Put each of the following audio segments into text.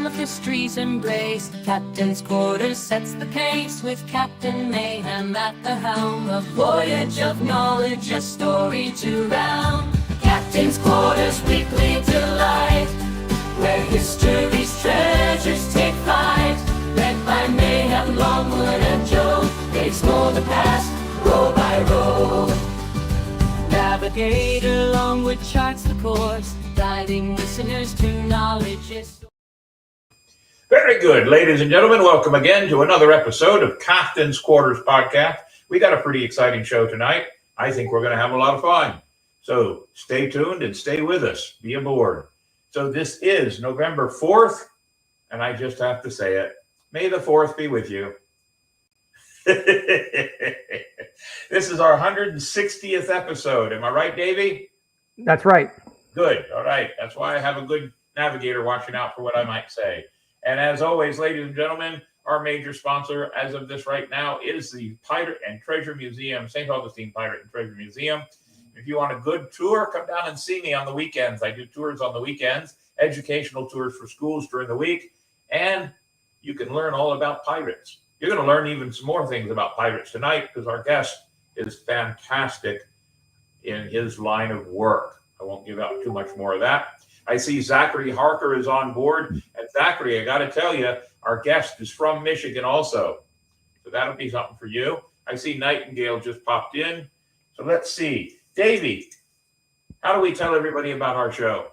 of history's embrace. Captain's quarters sets the pace with Captain Mayhem at the helm. A voyage of knowledge, a story to round. Captain's quarters weekly delight, where history's treasures take flight. Led by Mayhem, Longwood, and Joe, they explore the past, row by row. Navigator Longwood charts the course, guiding listeners to knowledge. Very good, ladies and gentlemen. Welcome again to another episode of Captain's Quarters Podcast. We got a pretty exciting show tonight. I think we're going to have a lot of fun. So stay tuned and stay with us. Be aboard. So this is November 4th, and I just have to say it. May the 4th be with you. This is our 160th episode. Am I right, Davey? That's right. Good. All right. That's why I have a good navigator watching out for what I might say. And as always, ladies and gentlemen, our major sponsor as of this right now is the Pirate and Treasure Museum, St. Augustine Pirate and Treasure Museum. If you want a good tour, come down and see me on the weekends. I do tours on the weekends, educational tours for schools during the week, and you can learn all about pirates. You're going to learn even some more things about pirates tonight because our guest is fantastic in his line of work. I won't give out too much more of that. I see Zachary Harker is on board. And Zachary, I got to tell you, our guest is from Michigan also. So that'll be something for you. I see Nightingale just popped in. So let's see. Davey, how do we tell everybody about our show?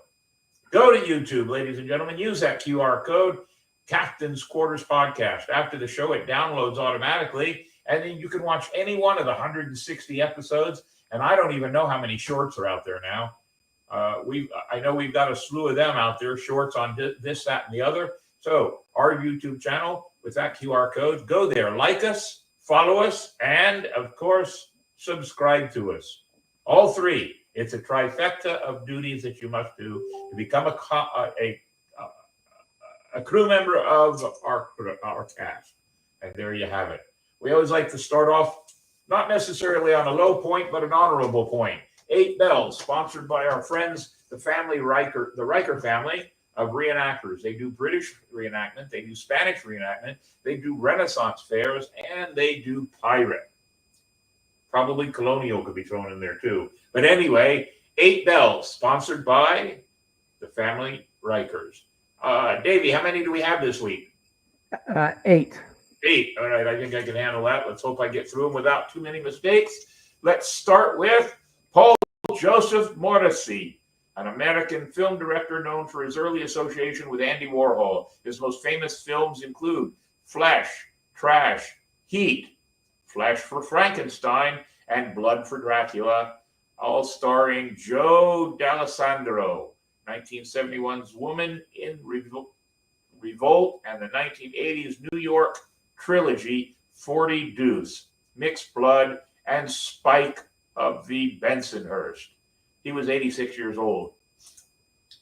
Go to YouTube, ladies and gentlemen. Use that QR code, Captain's Quarters Podcast. After the show, it downloads automatically. And then you can watch any one of the 160 episodes. And I don't even know how many shorts are out there now. I know we've got a slew of them out there, shorts on this, that, and the other. So our YouTube channel with that QR code, go there, like us, follow us, and of course, subscribe to us. All three. It's a trifecta of duties that you must do to become a crew member of our cast. And there you have it. We always like to start off, not necessarily on a low point, but an honorable point. 8 Bells, sponsored by our friends, the Riker family of reenactors. They do British reenactment, they do Spanish reenactment, they do Renaissance fairs, and they do pirate. Probably colonial could be thrown in there too. But anyway, 8 Bells, sponsored by the family Rikers. Davey, how many do we have this week? 8. 8. All right, I think I can handle that. Let's hope I get through them without too many mistakes. Let's start with Paul Joseph Morrissey, an American film director known for his early association with Andy Warhol. His most famous films include Flesh, Trash, Heat, Flesh for Frankenstein, and Blood for Dracula, all starring Joe D'Alessandro, 1971's Woman in Revolt, and the 1980s New York trilogy 40 Deuce, Mixed Blood, and Spike of the Bensonhurst. He was 86 years old.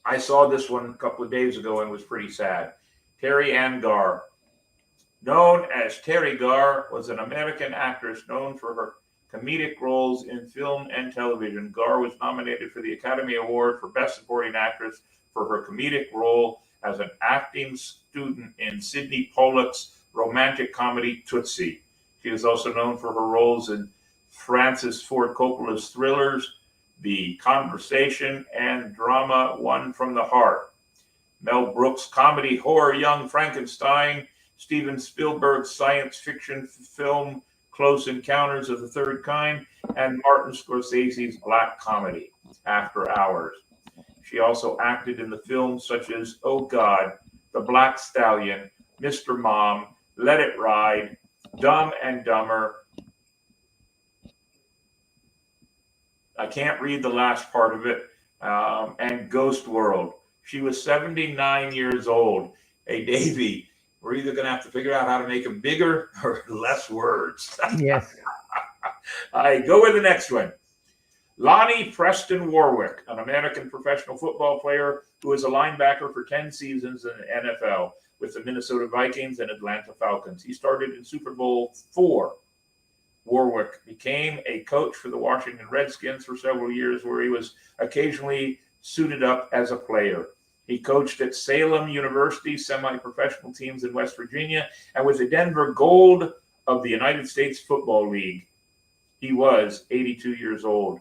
I saw this one a couple of days ago and was pretty sad. Terry Ann Garr, known as Terry Garr, was an American actress known for her comedic roles in film and television. Garr was nominated for the Academy Award for Best Supporting Actress for her comedic role as an acting student in Sidney Pollack's romantic comedy Tootsie. She is also known for her roles in Francis Ford Coppola's thrillers, The Conversation, and drama One from the Heart. Mel Brooks' comedy horror Young Frankenstein, Steven Spielberg's science fiction film Close Encounters of the Third Kind, and Martin Scorsese's black comedy After Hours. She also acted in the films such as Oh God, The Black Stallion, Mr. Mom, Let It Ride, Dumb and Dumber. I can't read the last part of it, and Ghost World. She was 79 years old. Hey, Davey, we're either going to have to figure out how to make them bigger or less words. Yes. All right, go with the next one. Lonnie Preston Warwick, an American professional football player who was a linebacker for 10 seasons in the NFL with the Minnesota Vikings and Atlanta Falcons. He started in Super Bowl IV. Warwick became a coach for the Washington Redskins for several years, where he was occasionally suited up as a player. He coached at Salem University, semi-professional teams in West Virginia, and was a Denver Gold of the United States Football League. He was 82 years old.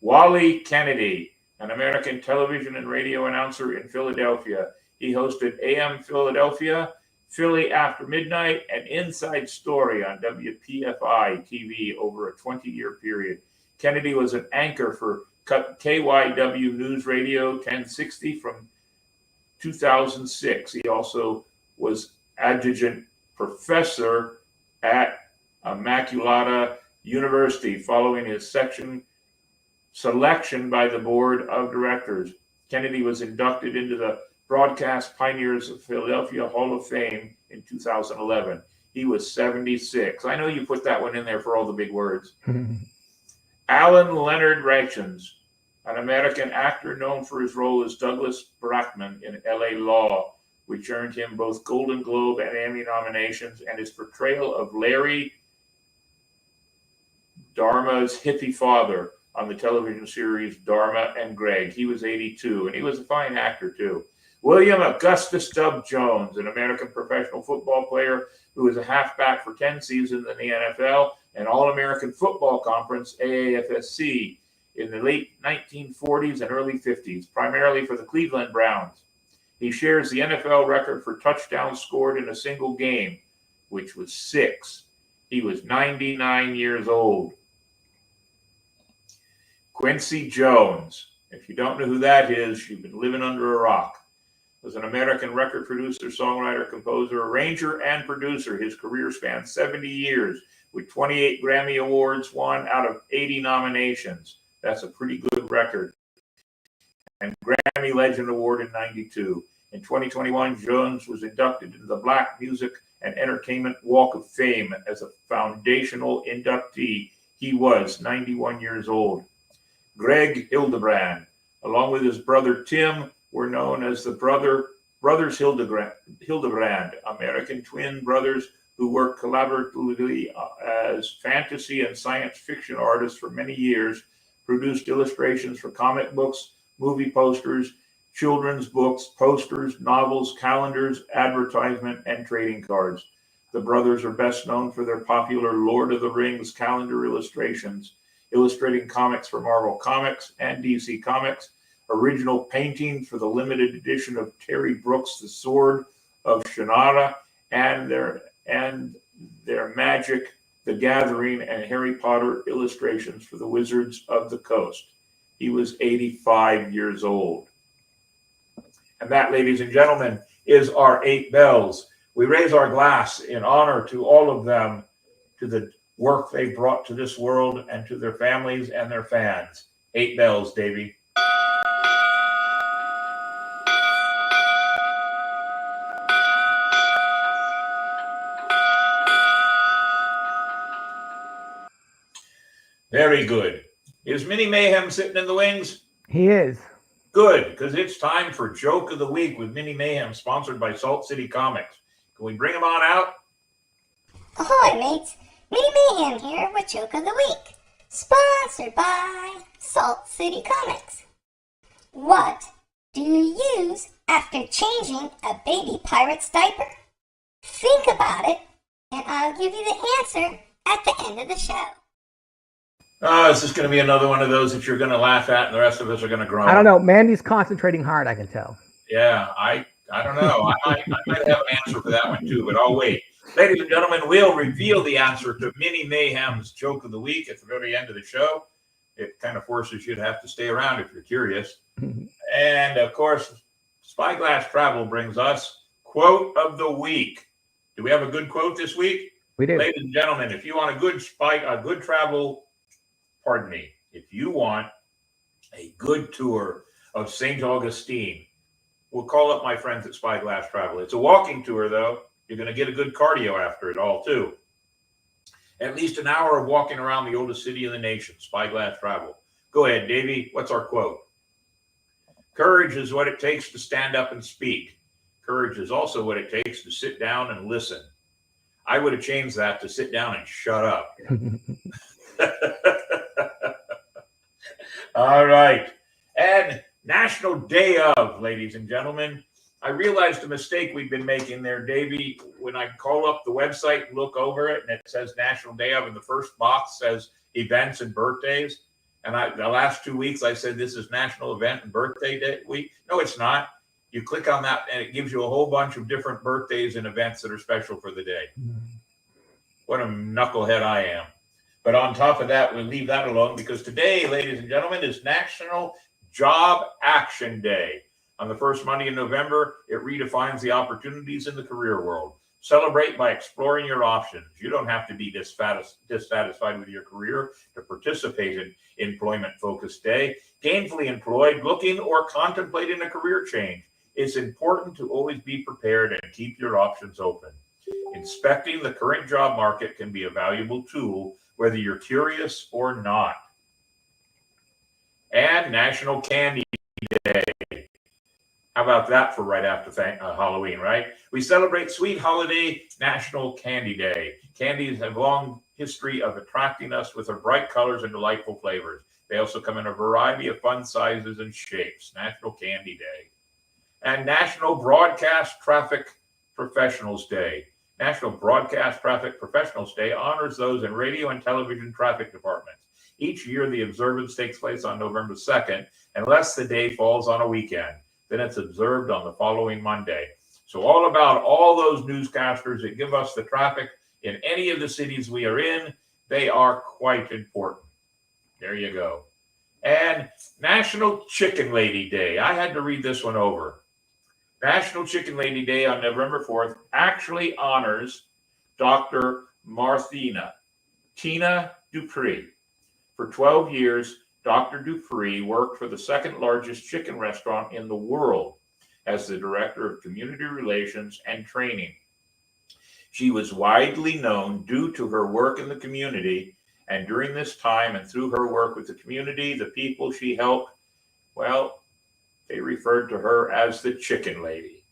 Wally Kennedy, an American television and radio announcer in Philadelphia. He hosted AM Philadelphia, Philly After Midnight, and Inside Story on WPFI TV over a 20-year period. Kennedy was an anchor for KYW News Radio 1060 from 2006. He also was adjunct professor at Immaculata University following his selection by the board of directors. Kennedy was inducted into the Broadcast Pioneers of Philadelphia Hall of Fame in 2011. He was 76. I know you put that one in there for all the big words. Alan Leonard Reichens, an American actor known for his role as Douglas Brackman in LA Law, which earned him both Golden Globe and Emmy nominations, and his portrayal of Larry Dharma's hippie father on the television series Dharma and Greg. He was 82, and he was a fine actor too. William Augustus Stubb Jones, an American professional football player who was a halfback for 10 seasons in the NFL and All-American Football Conference, AAFSC, in the late 1940s and early 50s, primarily for the Cleveland Browns. He shares the NFL record for touchdowns scored in a single game, which was 6. He was 99 years old. Quincy Jones, if you don't know who that is, you've been living under a rock. Was an American record producer, songwriter, composer, arranger, and producer. His career spanned 70 years with 28 Grammy Awards, won out of 80 nominations. That's a pretty good record. And Grammy Legend Award in 92. In 2021, Jones was inducted into the Black Music and Entertainment Walk of Fame as a foundational inductee. He was 91 years old. Greg Hildebrand, along with his brother Tim, were known as the Brothers Hildebrand, American twin brothers who worked collaboratively as fantasy and science fiction artists for many years, produced illustrations for comic books, movie posters, children's books, posters, novels, calendars, advertisement, and trading cards. The brothers are best known for their popular Lord of the Rings calendar illustrations, illustrating comics for Marvel Comics and DC Comics, original paintings for the limited edition of Terry Brooks' The Sword of Shannara, and their Magic, The Gathering, and Harry Potter illustrations for the Wizards of the Coast. He was 85 years old. And that, ladies and gentlemen, is our 8 bells. We raise our glass in honor to all of them, to the work they brought to this world, and to their families and their fans. 8 bells, Davey. Very good. Is Mini Mayhem sitting in the wings? He is. Good, because it's time for Joke of the Week with Mini Mayhem, sponsored by Salt City Comics. Can we bring him on out? Ahoy, mates! Mini Mayhem here with Joke of the Week, sponsored by Salt City Comics. What do you use after changing a baby pirate's diaper? Think about it, and I'll give you the answer at the end of the show. Oh, this is going to be another one of those that you're going to laugh at, and the rest of us are going to groan. I don't know. Mandy's concentrating hard, I can tell. Yeah, I don't know. I might have an answer for that one too, but I'll wait. Ladies and gentlemen, we'll reveal the answer to Mini Mayhem's Joke of the Week at the very end of the show. It kind of forces you to have to stay around if you're curious. And of course, Spyglass Travel brings us Quote of the Week. Do we have a good quote this week? We do. Ladies and gentlemen, if you want if you want a good tour of St. Augustine, we'll call up my friends at Spyglass Travel. It's a walking tour, though. You're going to get a good cardio after it all, too. At least an hour of walking around the oldest city in the nation, Spyglass Travel. Go ahead, Davey. What's our quote? Courage is what it takes to stand up and speak. Courage is also what it takes to sit down and listen. I would have changed that to sit down and shut up. All right. And National Day of, ladies and gentlemen. I realized a mistake we've been making there, Davey. When I call up the website and look over it, and it says National Day of, and the first box says events and birthdays. And the last 2 weeks, I said this is National Event and Birthday Day Week. No, it's not. You click on that, and it gives you a whole bunch of different birthdays and events that are special for the day. What a knucklehead I am. But on top of that, we'll leave that alone because today, ladies and gentlemen, is National Job Action Day. On the first Monday in November, it redefines the opportunities in the career world. Celebrate by exploring your options. You don't have to be dissatisfied with your career to participate in Employment-Focused Day. Gainfully employed, looking or contemplating a career change. It's important to always be prepared and keep your options open. Inspecting the current job market can be a valuable tool, whether you're curious or not. And National Candy Day. How about that for right after Halloween, right? We celebrate Sweet Holiday National Candy Day. Candies have a long history of attracting us with their bright colors and delightful flavors. They also come in a variety of fun sizes and shapes. National Candy Day. And National Broadcast Traffic Professionals Day. National Broadcast Traffic Professionals Day honors those in radio and television traffic departments. Each year, the observance takes place on November 2nd, unless the day falls on a weekend. Then it's observed on the following Monday. So all about all those newscasters that give us the traffic in any of the cities we are in, they are quite important. There you go. And National Chicken Lady Day. I had to read this one over. National Chicken Lady Day on November 4th actually honors Dr. Marthina Tina Dupree. For 12 years, Dr. Dupree worked for the second largest chicken restaurant in the world as the Director of Community Relations and Training. She was widely known due to her work in the community, and during this time and through her work with the community, the people she helped, well, they referred to her as the Chicken Lady.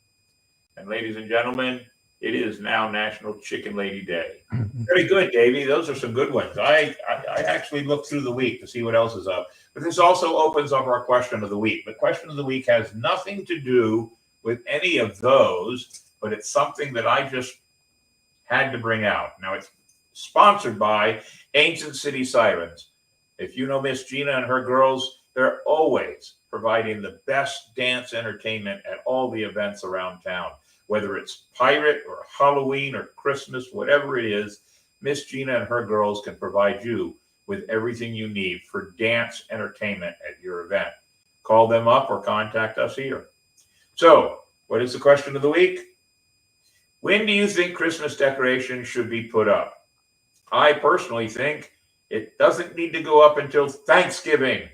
And ladies and gentlemen, it is now National Chicken Lady Day. Very good, Davey. Those are some good ones. I actually looked through the week to see what else is up. But this also opens up our question of the week. The question of the week has nothing to do with any of those, but it's something that I just had to bring out. Now, it's sponsored by Ancient City Sirens. If you know Miss Gina and her girls, they're always providing the best dance entertainment at all the events around town. Whether it's Pirate or Halloween or Christmas, whatever it is, Miss Gina and her girls can provide you with everything you need for dance entertainment at your event. Call them up or contact us here. So, what is the question of the week? When do you think Christmas decorations should be put up? I personally think it doesn't need to go up until Thanksgiving.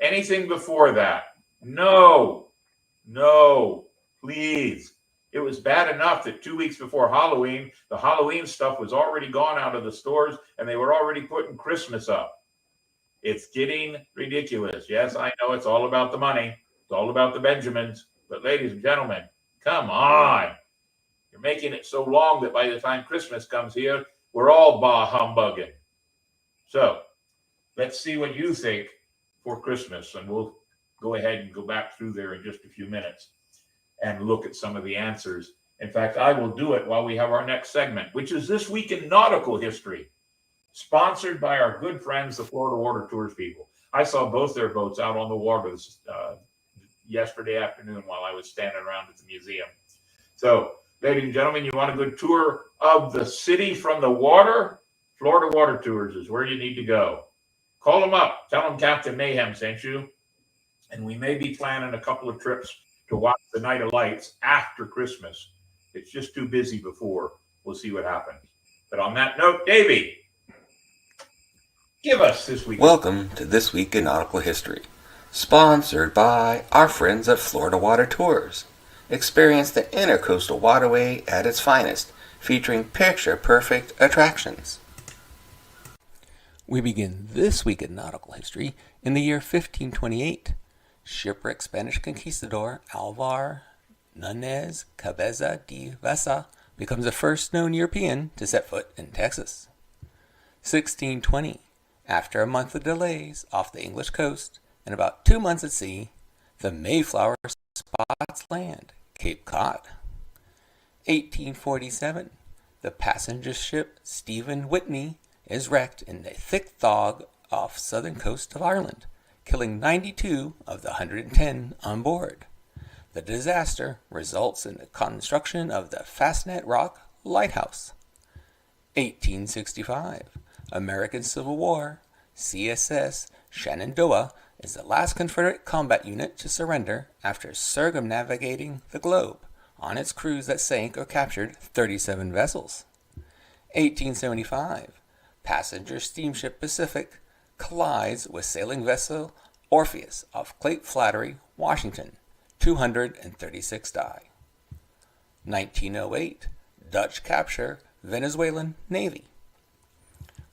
Anything before that? No, please. It was bad enough that 2 weeks before Halloween, the Halloween stuff was already gone out of the stores and they were already putting Christmas up. It's getting ridiculous. Yes, I know it's all about the money. It's all about the Benjamins. But ladies and gentlemen, come on. You're making it so long that by the time Christmas comes here, we're all bah humbugging. So let's see what you think for Christmas. And we'll go ahead and go back through there in just a few minutes and look at some of the answers. In fact, I will do it while we have our next segment, which is This Week in Nautical History, sponsored by our good friends, the Florida Water Tours people. I saw both their boats out on the water yesterday afternoon while I was standing around at the museum. So, ladies and gentlemen, you want a good tour of the city from the water? Florida Water Tours is where you need to go. Call them up. Tell them Captain Mayhem sent you. And we may be planning a couple of trips to watch the Night of Lights after Christmas. It's just too busy before. We'll see what happens. But on that note, Davey, give us this week. Welcome to This Week in Nautical History, sponsored by our friends at Florida Water Tours. Experience the Intercoastal Waterway at its finest, featuring picture-perfect attractions. We begin this week in nautical history in the year 1528. Shipwrecked Spanish conquistador Alvar Nunez Cabeza de Vasa becomes the first known European to set foot in Texas. 1620. After a month of delays off the English coast, and about 2 months at sea, the Mayflower spots land, Cape Cod. 1847, the passenger ship Stephen Whitney is wrecked in the thick fog off southern coast of Ireland, killing 92 of the 110 on board. The disaster results in the construction of the Fastnet Rock Lighthouse. 1865, American Civil War, CSS Shenandoah is the last Confederate combat unit to surrender after circumnavigating the globe on its cruise that sank or captured 37 vessels. 1875, passenger steamship Pacific collides with sailing vessel Orpheus off Cape Flattery, Washington. 236 die. 1908, Dutch capture Venezuelan Navy.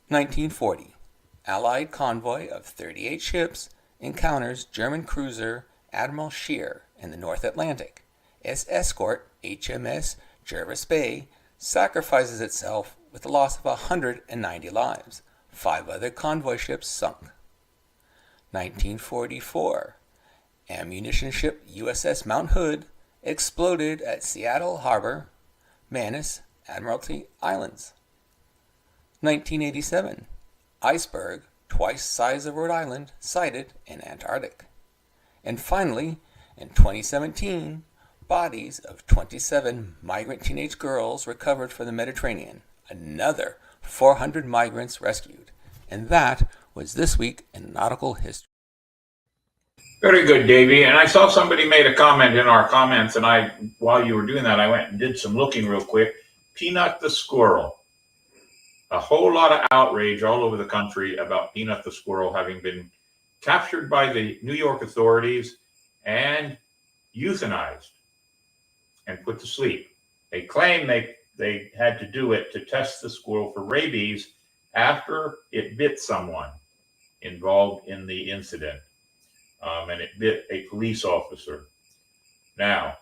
1940, Allied convoy of 38 ships encounters German cruiser Admiral Scheer in the North Atlantic. Its escort, HMS Jervis Bay, sacrifices itself with the loss of 190 lives. 5 other convoy ships sunk. 1944, ammunition ship USS Mount Hood exploded at Seattle Harbor, Manus, Admiralty Islands. 1987, iceberg, twice size of Rhode Island, sighted in Antarctic. And finally, in 2017, bodies of 27 migrant teenage girls recovered from the Mediterranean. Another 400 migrants rescued. And that was this week in nautical history. Very good, Davey. And I saw somebody made a comment in our comments, and while you were doing that, I went and did some looking real quick. Peanut the squirrel. A whole lot of outrage all over the country about Peanut the squirrel having been captured by the New York authorities and euthanized and put to sleep. They claim they had to do it to test the squirrel for rabies after it bit someone involved in the incident. And it bit a police officer. Now,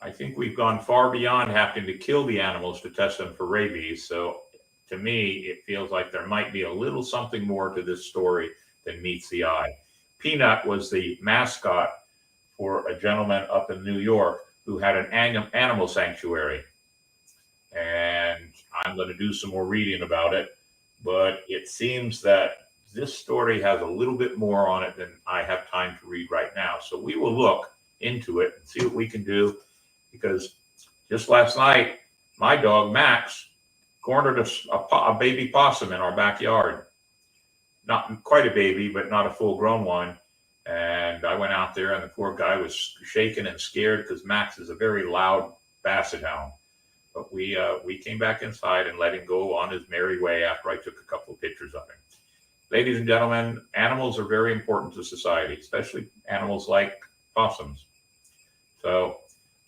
I think we've gone far beyond having to kill the animals to test them for rabies. So to me, it feels like there might be a little something more to this story than meets the eye. Peanut was the mascot for a gentleman up in New York who had an animal sanctuary. And I'm going to do some more reading about it, but it seems that this story has a little bit more on it than I have time to read right now. So we will look into it and see what we can do, because just last night, my dog Max cornered a baby possum in our backyard. Not quite a baby, but not a full-grown one. And I went out there, and the poor guy was shaking and scared because Max is a very loud basset hound. But we came back inside and let him go on his merry way after I took a couple of pictures of him. Ladies and gentlemen, animals are very important to society, especially animals like possums. So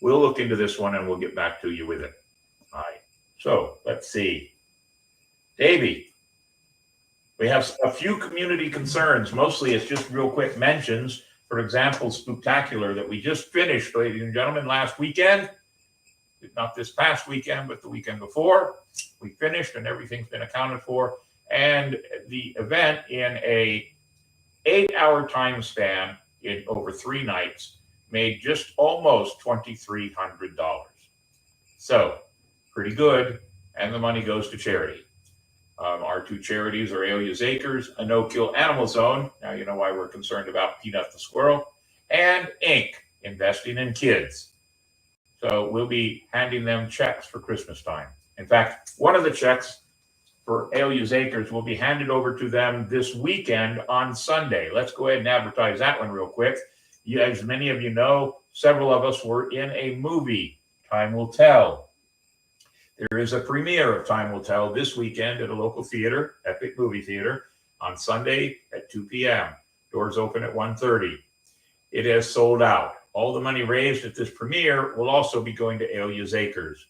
we'll look into this one and we'll get back to you with it. All right. So let's see. Davey, we have a few community concerns. Mostly it's just real quick mentions. For example, Spooktacular that we just finished, ladies and gentlemen, last weekend. Not this past weekend, but the weekend before. We finished and everything's been accounted for. And the event in a 8-hour time span in over 3 nights made just almost $2,300. So pretty good. And the money goes to charity. Our 2 charities are Alia's Acres, a no-kill animal zone. Now you know why we're concerned about Peanut the squirrel, and Inc., investing in kids. So we'll be handing them checks for Christmas time. In fact, one of the checks for Alia's Acres will be handed over to them this weekend on Sunday. Let's go ahead and advertise that one real quick. As many of you know, several of us were in a movie, Time Will Tell. There is a premiere of Time Will Tell this weekend at a local theater, Epic Movie Theater, on Sunday at 2 p.m. Doors open at 1:30. It has sold out. All the money raised at this premiere will also be going to Alia's Acres.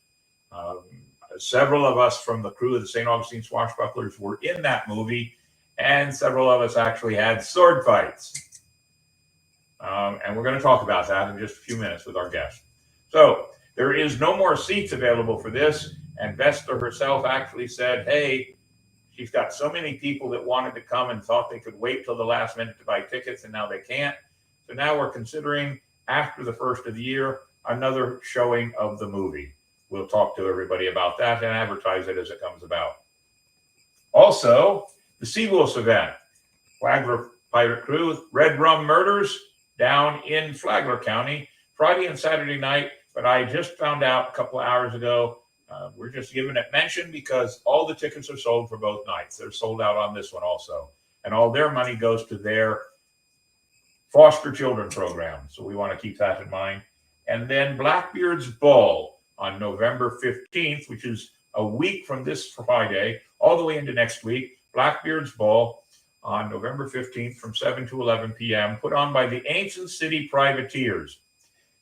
Several of us from the crew of the St. Augustine Swashbucklers were in that movie, and several of us actually had sword fights. And we're going to talk about that in just a few minutes with our guest. So there is no more seats available for this, and Vesta herself actually said, hey, She's got so many people that wanted to come and thought they could wait till the last minute to buy tickets, and now they can't. So now we're considering, after the first of the year, another showing of the movie. We'll talk to everybody about that and advertise it as it comes about. Also, the Seawolves event, Flagler Pirate Crew, Red Rum Murders down in Flagler County, Friday and Saturday night. But I just found out a couple of hours ago, we're just giving it mention because all the tickets are sold for both nights. They're sold out on this one also. And all their money goes to their foster children program. So we want to keep that in mind. And then Blackbeard's Ball on November 15th, which is a week from this Friday, all the way into next week. Blackbeard's Ball on November 15th from 7 to 11 p.m., put on by the Ancient City Privateers.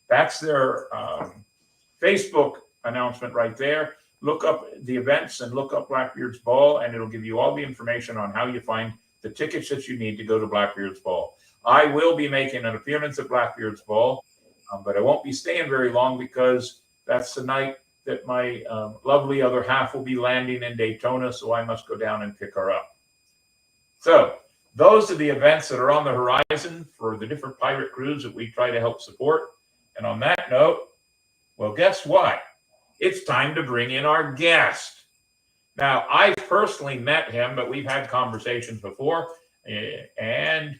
That's their Facebook announcement right there. Look up the events and look up Blackbeard's Ball, and it'll give you all the information on how you find the tickets that you need to go to Blackbeard's Ball. I will be making an appearance at Blackbeard's Ball, but I won't be staying very long because that's the night that my lovely other half will be landing in Daytona, so I must go down and pick her up. So those are the events that are on the horizon for the different pirate crews that we try to help support. And on that note, well, guess what? It's time to bring in our guest. Now, I personally met him, but we've had conversations before. And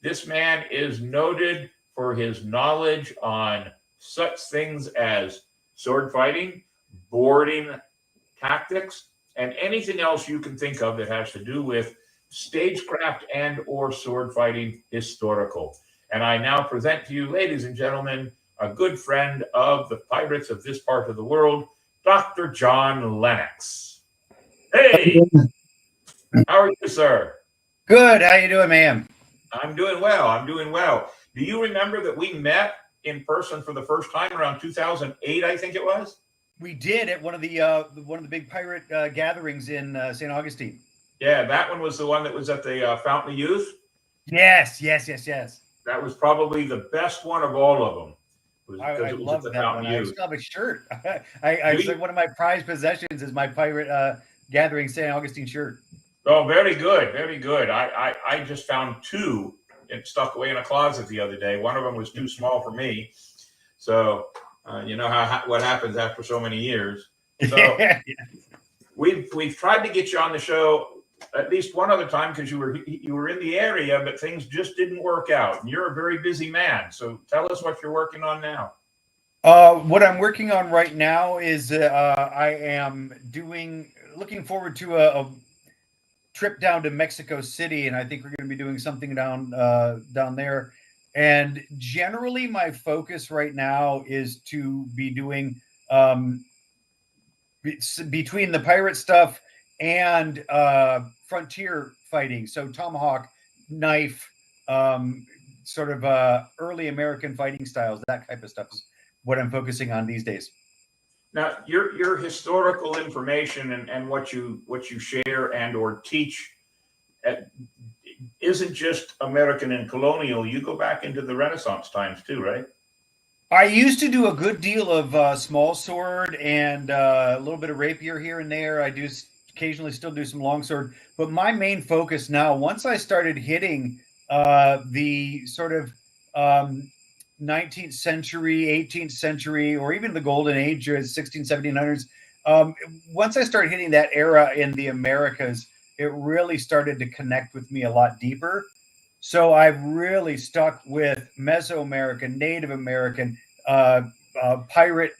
this man is noted for his knowledge on such things as sword fighting, boarding tactics, and anything else you can think of that has to do with stagecraft and or sword fighting historical. And I now present to you, ladies and gentlemen, a good friend of the pirates of this part of the world, Dr. John Lennox. Hey, how are you, sir? Good. How you doing, ma'am? I'm doing well. I'm doing well. Do you remember that we met in person for the first time around 2008, I think it was? We did at one of the big pirate gatherings in St. Augustine. Yeah, that one was the one that was at the Fountain of Youth. Yes. That was probably the best one of all of them. I love that one. I still have a shirt. It's like one of my prized possessions is my pirate gathering St. Augustine shirt. Oh, very good, very good. I just found two and stuck away in a closet the other day. One of them was too small for me, so you know what happens after so many years. So we've tried to get you on the show at least one other time because you were in the area, but things just didn't work out. And you're a very busy man, so tell us what you're working on now. What I'm working on right now is I am looking forward to a trip down to Mexico City, and I think we're going to be doing something down there. And generally, my focus right now is to be doing between the pirate stuff and frontier fighting. So tomahawk, knife, sort of early American fighting styles, that type of stuff is what I'm focusing on these days. Now, your historical information and what you share and or teach isn't just American and colonial. You go back into the Renaissance times too, right? I used to do a good deal of small sword and a little bit of rapier here and there. I do occasionally still do some longsword, but my main focus now, once I started hitting the sort of 19th century, 18th century, or even the golden age, 16, 1700s, once I started hitting that era in the Americas, it really started to connect with me a lot deeper. So I've really stuck with Mesoamerican, Native American, pirate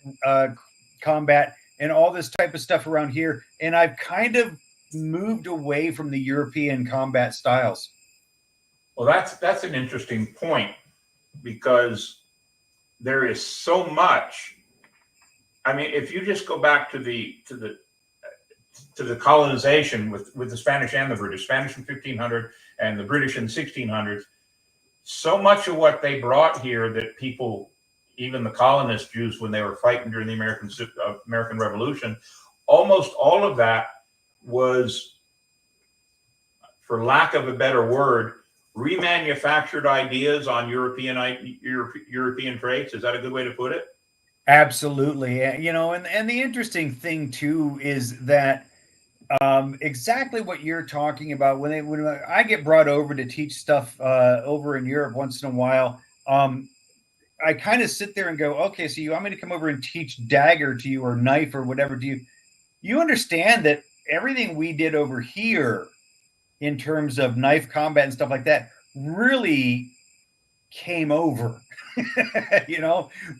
combat, and all this type of stuff around here. And I've kind of moved away from the European combat styles. Well, that's an interesting point because there is so much. I mean, if you just go back to the colonization with the Spanish and the British, Spanish in 1500 and the British in 1600s, so much of what they brought here that people, even the colonist Jews, when they were fighting during the American Revolution, almost all of that was, for lack of a better word, remanufactured ideas on European traits. Is that a good way to put it? Absolutely. You know, and the interesting thing too is that exactly what you're talking about. When I get brought over to teach stuff over in Europe once in a while, I kind of sit there and go, okay, so you want me to come over and teach dagger to you or knife or whatever? Do you understand that everything we did over here in terms of knife combat and stuff like that really came over?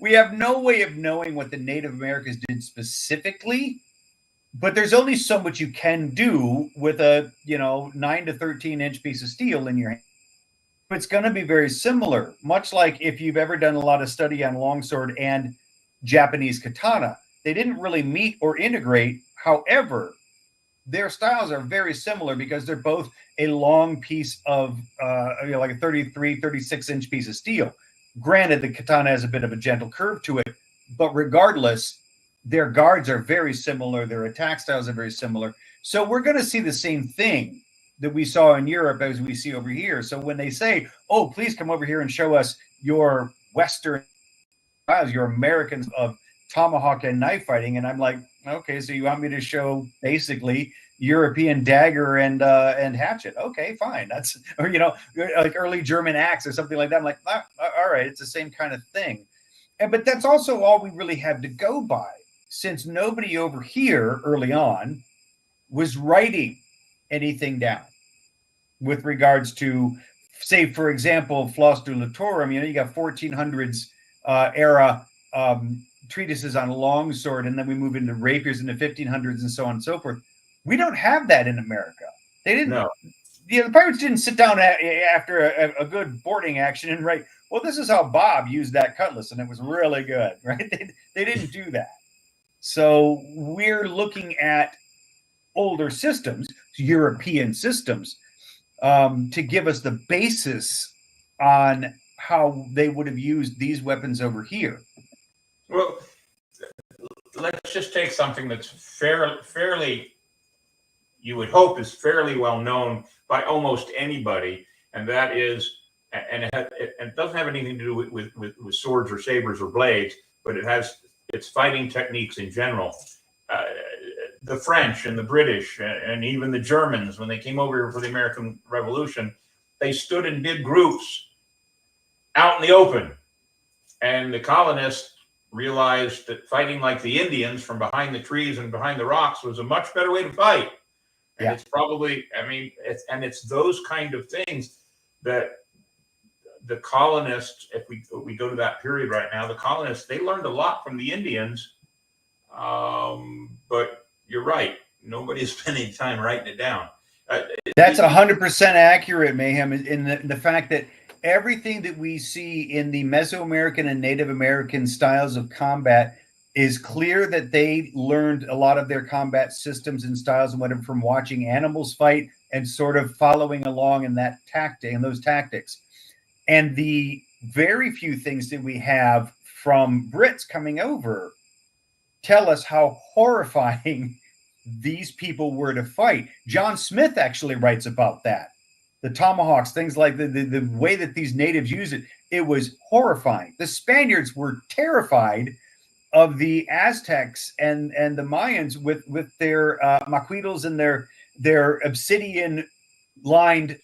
We have no way of knowing what the Native Americans did specifically, but there's only so much you can do with a 9 to 13 inch piece of steel in your hand. It's going to be very similar, much like if you've ever done a lot of study on longsword and Japanese katana. They didn't really meet or integrate. However, their styles are very similar because they're both a long piece of like a 33, 36 inch piece of steel. Granted, the katana has a bit of a gentle curve to it, but regardless, their guards are very similar. Their attack styles are very similar. So we're going to see the same thing that we saw in Europe as we see over here. So when they say, oh, please come over here and show us your Western styles, your Americans of tomahawk and knife fighting, and I'm like, okay, so you want me to show basically European dagger and hatchet? Okay, fine. That's, or like early German axe or something like that. I'm like, all right, it's the same kind of thing. But that's also all we really have to go by, since nobody over here early on was writing anything down with regards to, say, for example, Flos du Latorum. You got 1400s era treatises on longsword, and then we move into rapiers in the 1500s and so on and so forth. We don't have that in America. They didn't. No. The pirates didn't sit down after a good boarding action and write, well, this is how Bob used that cutlass, and it was really good, right? They didn't do that. So we're looking at older systems, European systems, to give us the basis on how they would have used these weapons over here. Well, let's just take something that's fairly, you would hope, is fairly well known by almost anybody, and that is, and it doesn't have anything to do with swords or sabers or blades, but it's fighting techniques in general. The French and the British and even the Germans, when they came over here for the American Revolution, they stood in big groups out in the open. And the colonists realized that fighting like the Indians from behind the trees and behind the rocks was a much better way to fight. And yeah. It's probably, it's those kind of things that the colonists, if we go to that period right now, the colonists, they learned a lot from the Indians. But you're right. Nobody's spending time writing it down. That's 100% accurate, Mayhem, in the fact that everything that we see in the Mesoamerican and Native American styles of combat is clear that they learned a lot of their combat systems and styles and whatever from watching animals fight and sort of following along in that tactic and those tactics. And the very few things that we have from Brits coming over tell us how horrifying these people were to fight. John Smith actually writes about that. The tomahawks, things like the way that these natives use it, it was horrifying. The Spaniards were terrified of the Aztecs and the Mayans with their macuitos and their obsidian lined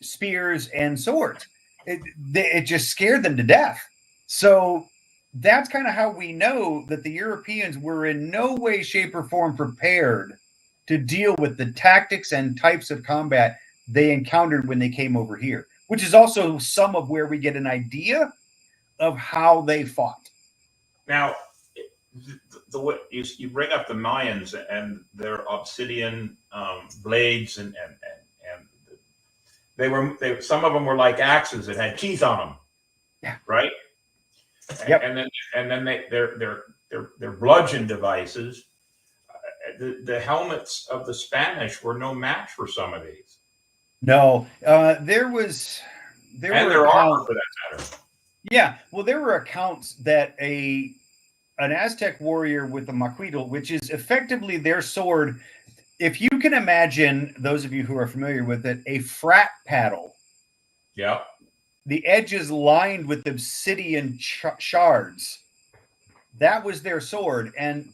spears and swords. It just scared them to death. So that's kind of how we know that the Europeans were in no way, shape, or form prepared to deal with the tactics and types of combat they encountered when they came over here, which is also some of where we get an idea of how they fought. Now, the way you bring up the Mayans and their obsidian blades, and some of them were like axes that had teeth on them. Yeah. Right. Yep. And then their bludgeon devices. The helmets of the Spanish were no match for some of these. No, there were armor for that matter. Yeah, well, there were accounts that an Aztec warrior with a macuito, which is effectively their sword. If you can imagine, those of you who are familiar with it, a frat paddle. Yeah. The edges lined with obsidian shards. That was their sword, and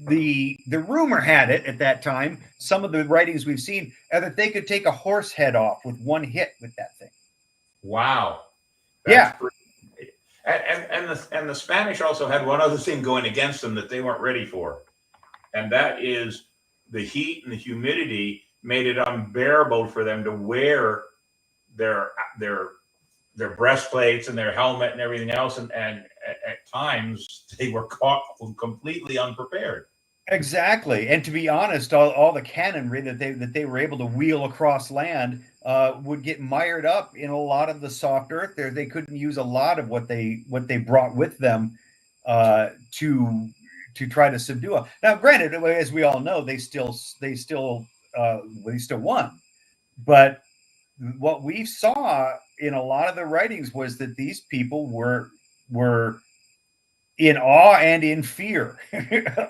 the rumor had it at that time, some of the writings we've seen, are that they could take a horse head off with one hit with that thing. Wow. Yeah. Pretty, and the Spanish also had one other thing going against them that they weren't ready for, and that is the heat and the humidity made it unbearable for them to wear their breastplates and their helmet and everything else, and at times they were caught completely unprepared. Exactly, and to be honest, all the cannonry that they were able to wheel across land would get mired up in a lot of the soft earth there. They couldn't use a lot of what they brought with them to try to subdue it. Now, granted, as we all know, they still won, but what we saw in a lot of the writings was that these people were in awe and in fear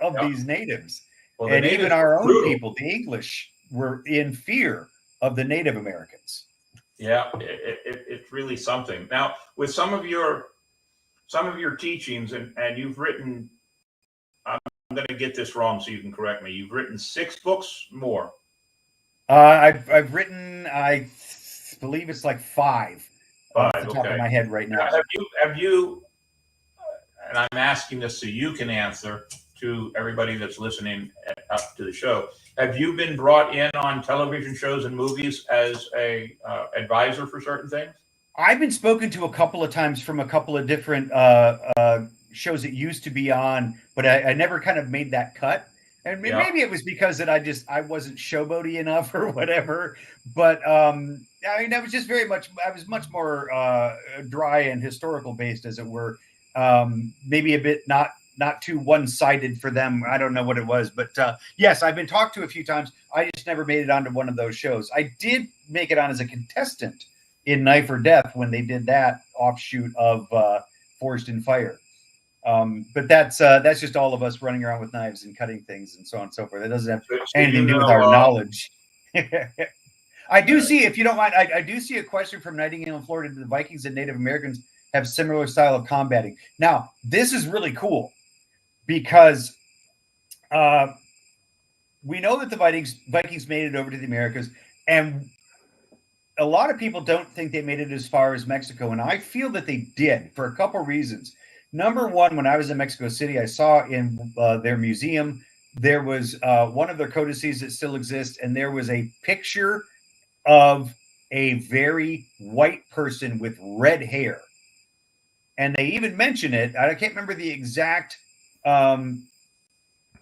of these natives. Well, and even our own people, the English, were in fear of the Native Americans. Yeah, it's really something. Now, with some of your teachings, and you've written, I'm going to get this wrong, so you can correct me. You've written 6 books more. I've written, I believe it's like 5 off the top of my head right now. Have you? And I'm asking this so you can answer to everybody that's listening up to the show. Have you been brought in on television shows and movies as a advisor for certain things? I've been spoken to a couple of times from a couple of different shows that used to be on, but I never kind of made that cut. And maybe it was because that I wasn't showboaty enough or whatever. But I mean, I was just I was much more dry and historical based, as it were. Maybe a bit not too one-sided for them. I don't know what it was, but yes, I've been talked to a few times. I just never made it onto one of those shows. I did make it on as a contestant in Knife or Death when they did that offshoot of Forged in Fire. But that's just all of us running around with knives and cutting things and so on and so forth. It doesn't have anything to do with our knowledge. I do see, if you don't mind, I do see a question from Nightingale in Florida. Do the Vikings and Native Americans have similar style of combating? Now, this is really cool because we know that the Vikings made it over to the Americas, and a lot of people don't think they made it as far as Mexico, and I feel that they did for a couple reasons. Number one, when I was in Mexico City, I saw in their museum, there was one of their codices that still exists, and there was a picture of a very white person with red hair. And they even mention it. I can't remember the exact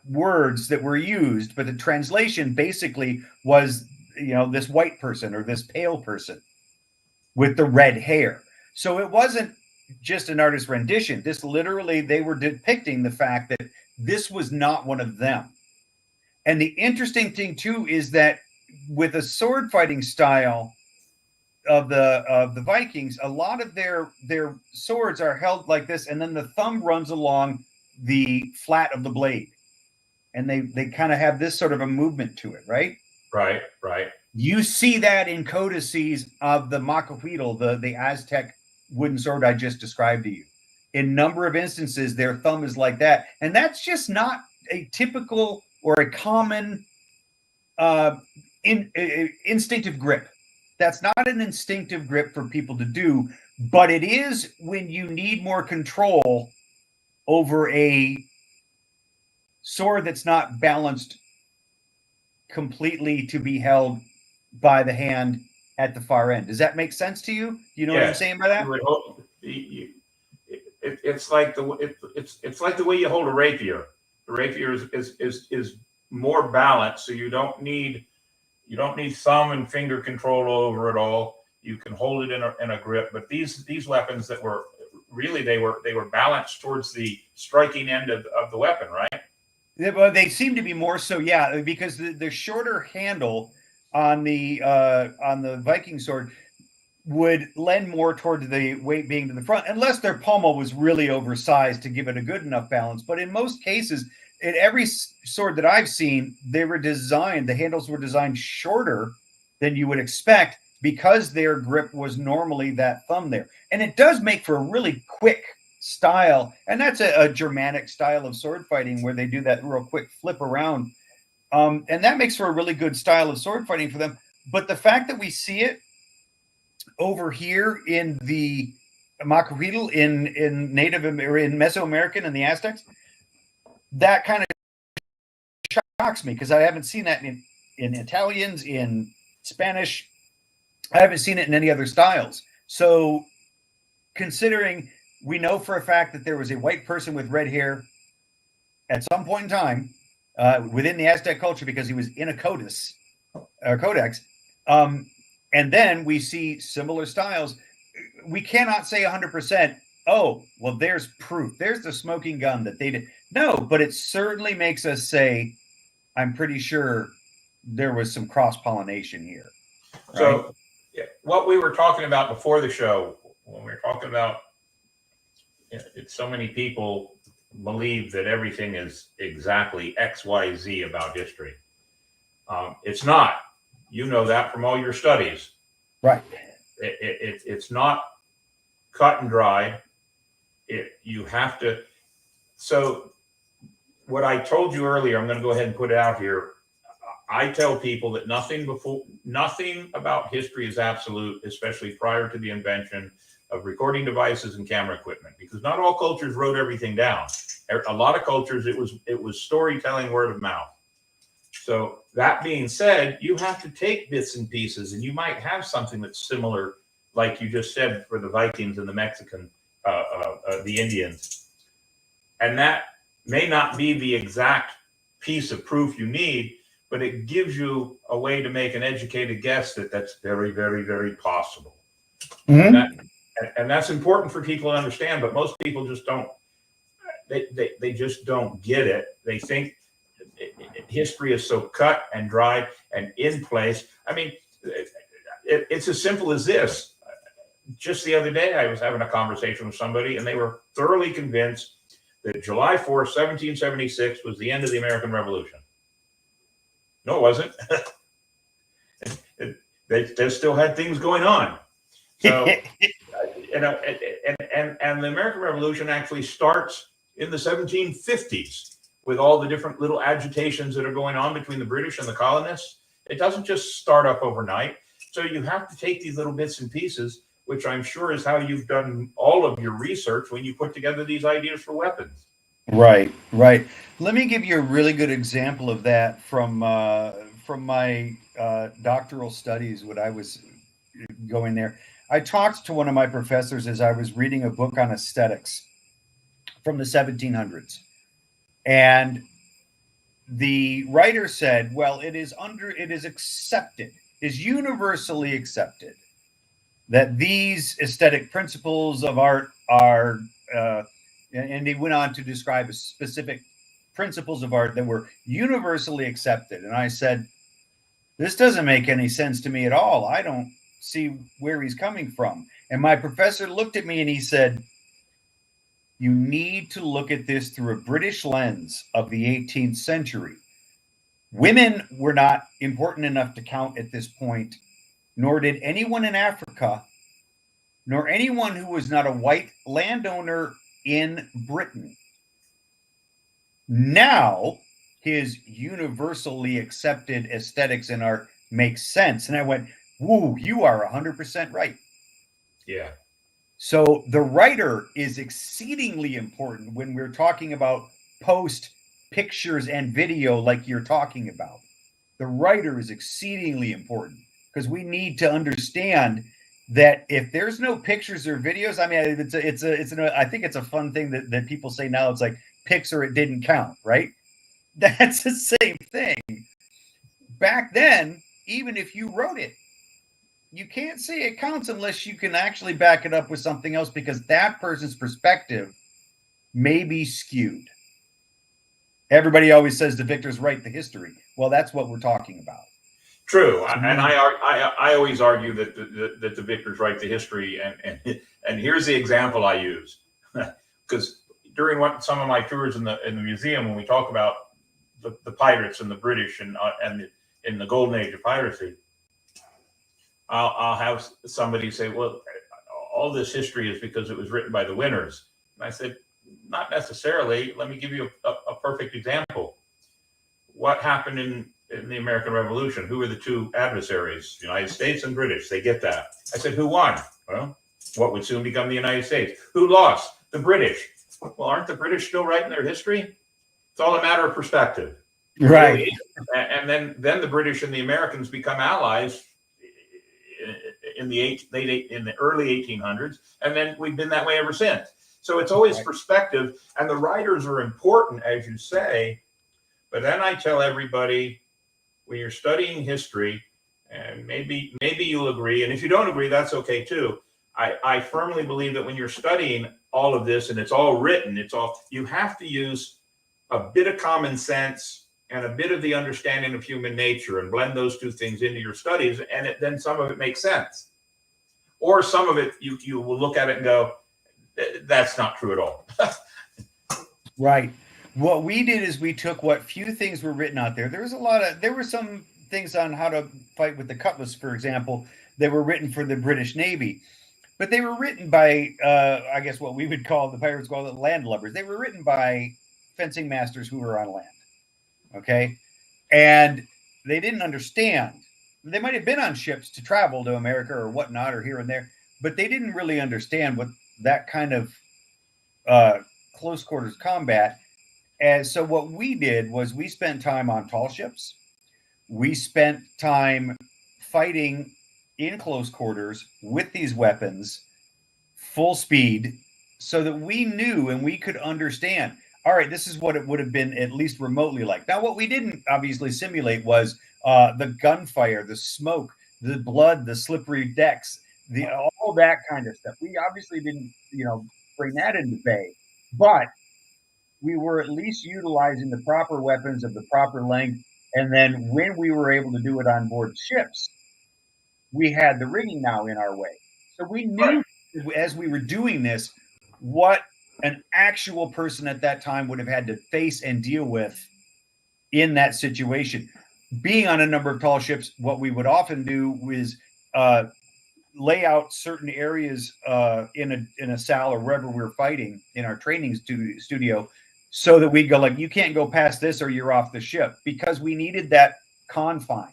words that were used, but the translation basically was, this white person or this pale person with the red hair. So it wasn't just an artist's rendition. This literally, they were depicting the fact that this was not one of them. And the interesting thing too is that with a sword fighting style of the Vikings, a lot of their swords are held like this, and then the thumb runs along the flat of the blade, and they kind of have this sort of a movement to it, right? Right. You see that in codices of the Macahuitl, the Aztec wooden sword I just described to you. In a number of instances, their thumb is like that, and that's just not a typical or a common instinctive grip. That's not an instinctive grip for people to do, but it is when you need more control over a sword that's not balanced completely to be held by the hand at the far end. Does that make sense to you? You know what I'm saying by that? It's like the way you hold a rapier. The rapier is more balanced, so you don't need thumb and finger control over it all. You can hold it in a grip. But these weapons that were really they were balanced towards the striking end of the weapon, right? Well, they seem to be more so, yeah, because the shorter handle on the Viking sword would lend more toward the weight being to the front, unless their pommel was really oversized to give it a good enough balance. But in most cases, in every sword that I've seen, the handles were designed shorter than you would expect because their grip was normally that thumb there. And it does make for a really quick style, and that's a Germanic style of sword fighting where they do that real quick flip around, and that makes for a really good style of sword fighting for them. But the fact that we see it over here in the Macuhitl, in Native or in Mesoamerican and the Aztecs, that kind of shocks me because I haven't seen that in Italians, in Spanish. I haven't seen it in any other styles. So considering we know for a fact that there was a white person with red hair at some point in time within the Aztec culture because he was in a codex, and then we see similar styles, we cannot say 100%, oh, well, there's proof. There's the smoking gun that they did. No, but it certainly makes us say, I'm pretty sure there was some cross-pollination here. Right? So what we were talking about before the show, when we were talking about so many people believe that everything is exactly XYZ about history. It's not. You know that from all your studies. Right. It's not cut and dry. You have to. So what I told you earlier, I'm going to go ahead and put it out here. I tell people that nothing about history is absolute, especially prior to the invention of recording devices and camera equipment, because not all cultures wrote everything down. A lot of cultures, it was storytelling, word of mouth. So that being said, you have to take bits and pieces, and you might have something that's similar, like you just said, for the Vikings and the Mexican, the Indians. And that may not be the exact piece of proof you need, but it gives you a way to make an educated guess that that's very, very, very possible. Mm-hmm. And that's important for people to understand, but most people just don't, they just don't get it. They think history is so cut and dry and in place. I mean, it's as simple as this. Just the other day, I was having a conversation with somebody, and they were thoroughly convinced that July 4th, 1776 was the end of the American Revolution. No, it wasn't. They still had things going on. So, and the American Revolution actually starts in the 1750s with all the different little agitations that are going on between the British and the colonists. It doesn't just start up overnight. So you have to take these little bits and pieces, which I'm sure is how you've done all of your research when you put together these ideas for weapons. Right, right. Let me give you a really good example of that from my doctoral studies when I was going there. I talked to one of my professors as I was reading a book on aesthetics from the 1700s. And the writer said, well, it is accepted, is universally accepted that these aesthetic principles of art are, and they went on to describe specific principles of art that were universally accepted. And I said, this doesn't make any sense to me at all. I don't see where he's coming from. And my professor looked at me and he said, you need to look at this through a British lens of the 18th century. Women were not important enough to count at this point, nor did anyone in Africa, nor anyone who was not a white landowner in Britain. Now, his universally accepted aesthetics and art makes sense. And I went, woo, you are 100% right. Yeah. So the writer is exceedingly important when we're talking about post pictures and video like you're talking about. The writer is exceedingly important because we need to understand that if there's no pictures or videos, I mean, I think it's a fun thing that people say now. It's like pics or it didn't count, right? That's the same thing. Back then, even if you wrote it, you can't say it counts unless you can actually back it up with something else, because that person's perspective may be skewed. Everybody always says the victors write the history. Well, that's what we're talking about. True, and I always argue that the victors write the history, and here's the example I use, because during some of my tours in the museum, when we talk about the pirates and the British and in the golden age of piracy, I'll have somebody say, well, all this history is because it was written by the winners. And I said, not necessarily. Let me give you a perfect example. What happened in the American Revolution? Who were the two adversaries? United States and British. They get that. I said, who won? Well, what would soon become the United States. Who lost? The British. Well, aren't the British still writing their history? It's all a matter of perspective. Right. Really. And then the British and the Americans become allies in the early 1800s, and then we've been that way ever since. So it's always perspective, and the writers are important, as you say. But then I tell everybody, when you're studying history, and maybe you'll agree, and if you don't agree, that's okay too. I firmly believe that when you're studying all of this and it's all written, you have to use a bit of common sense and a bit of the understanding of human nature and blend those two things into your studies, and then some of it makes sense. Or some of it, you will look at it and go, that's not true at all. Right. What we did is we took what few things were written out there. There were some things on how to fight with the cutlass, for example, that were written for the British Navy. But they were written by, I guess what we would call, the pirates call it, landlubbers. They were written by fencing masters who were on land. Okay. And they didn't understand. They might have been on ships to travel to America or whatnot, or here and there, but they didn't really understand what that kind of close quarters combat. And so what we did was we spent time on tall ships. We spent time fighting in close quarters with these weapons, full speed, so that we knew and we could understand, all right, this is what it would have been at least remotely like. Now, what we didn't obviously simulate was the gunfire, the smoke, the blood, the slippery decks, all that kind of stuff. We obviously didn't, bring that into bay, but we were at least utilizing the proper weapons of the proper length. And then when we were able to do it on board ships, we had the rigging now in our way. So we knew as we were doing this, what an actual person at that time would have had to face and deal with in that situation. Being on a number of tall ships, what we would often do is lay out certain areas in a salle or wherever we're fighting in our training studio, so that we go like, you can't go past this or you're off the ship, because we needed that confine.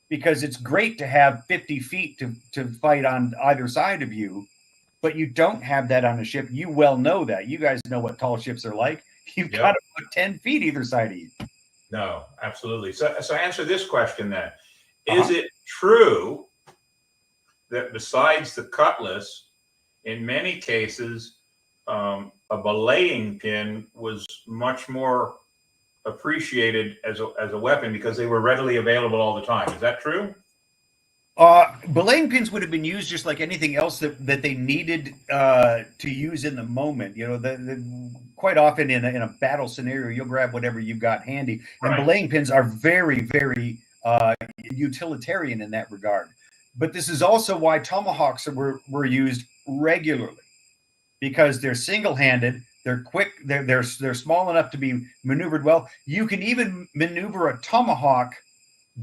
Because it's great to have 50 feet to fight on either side of you, but you don't have that on a ship. You well know that. You guys know what tall ships are like. You've got to put 10 feet either side of you. No, absolutely. So answer this question then. Is it true that besides the cutlass, in many cases, a belaying pin was much more appreciated as a weapon because they were readily available all the time? Is that true? Belaying pins would have been used just like anything else that they needed to use in the moment. Quite often in a battle scenario, you'll grab whatever you've got handy. And belaying pins are very, very utilitarian in that regard. But this is also why tomahawks were used regularly, because they're single-handed. They're quick. They're small enough to be maneuvered well. You can even maneuver a tomahawk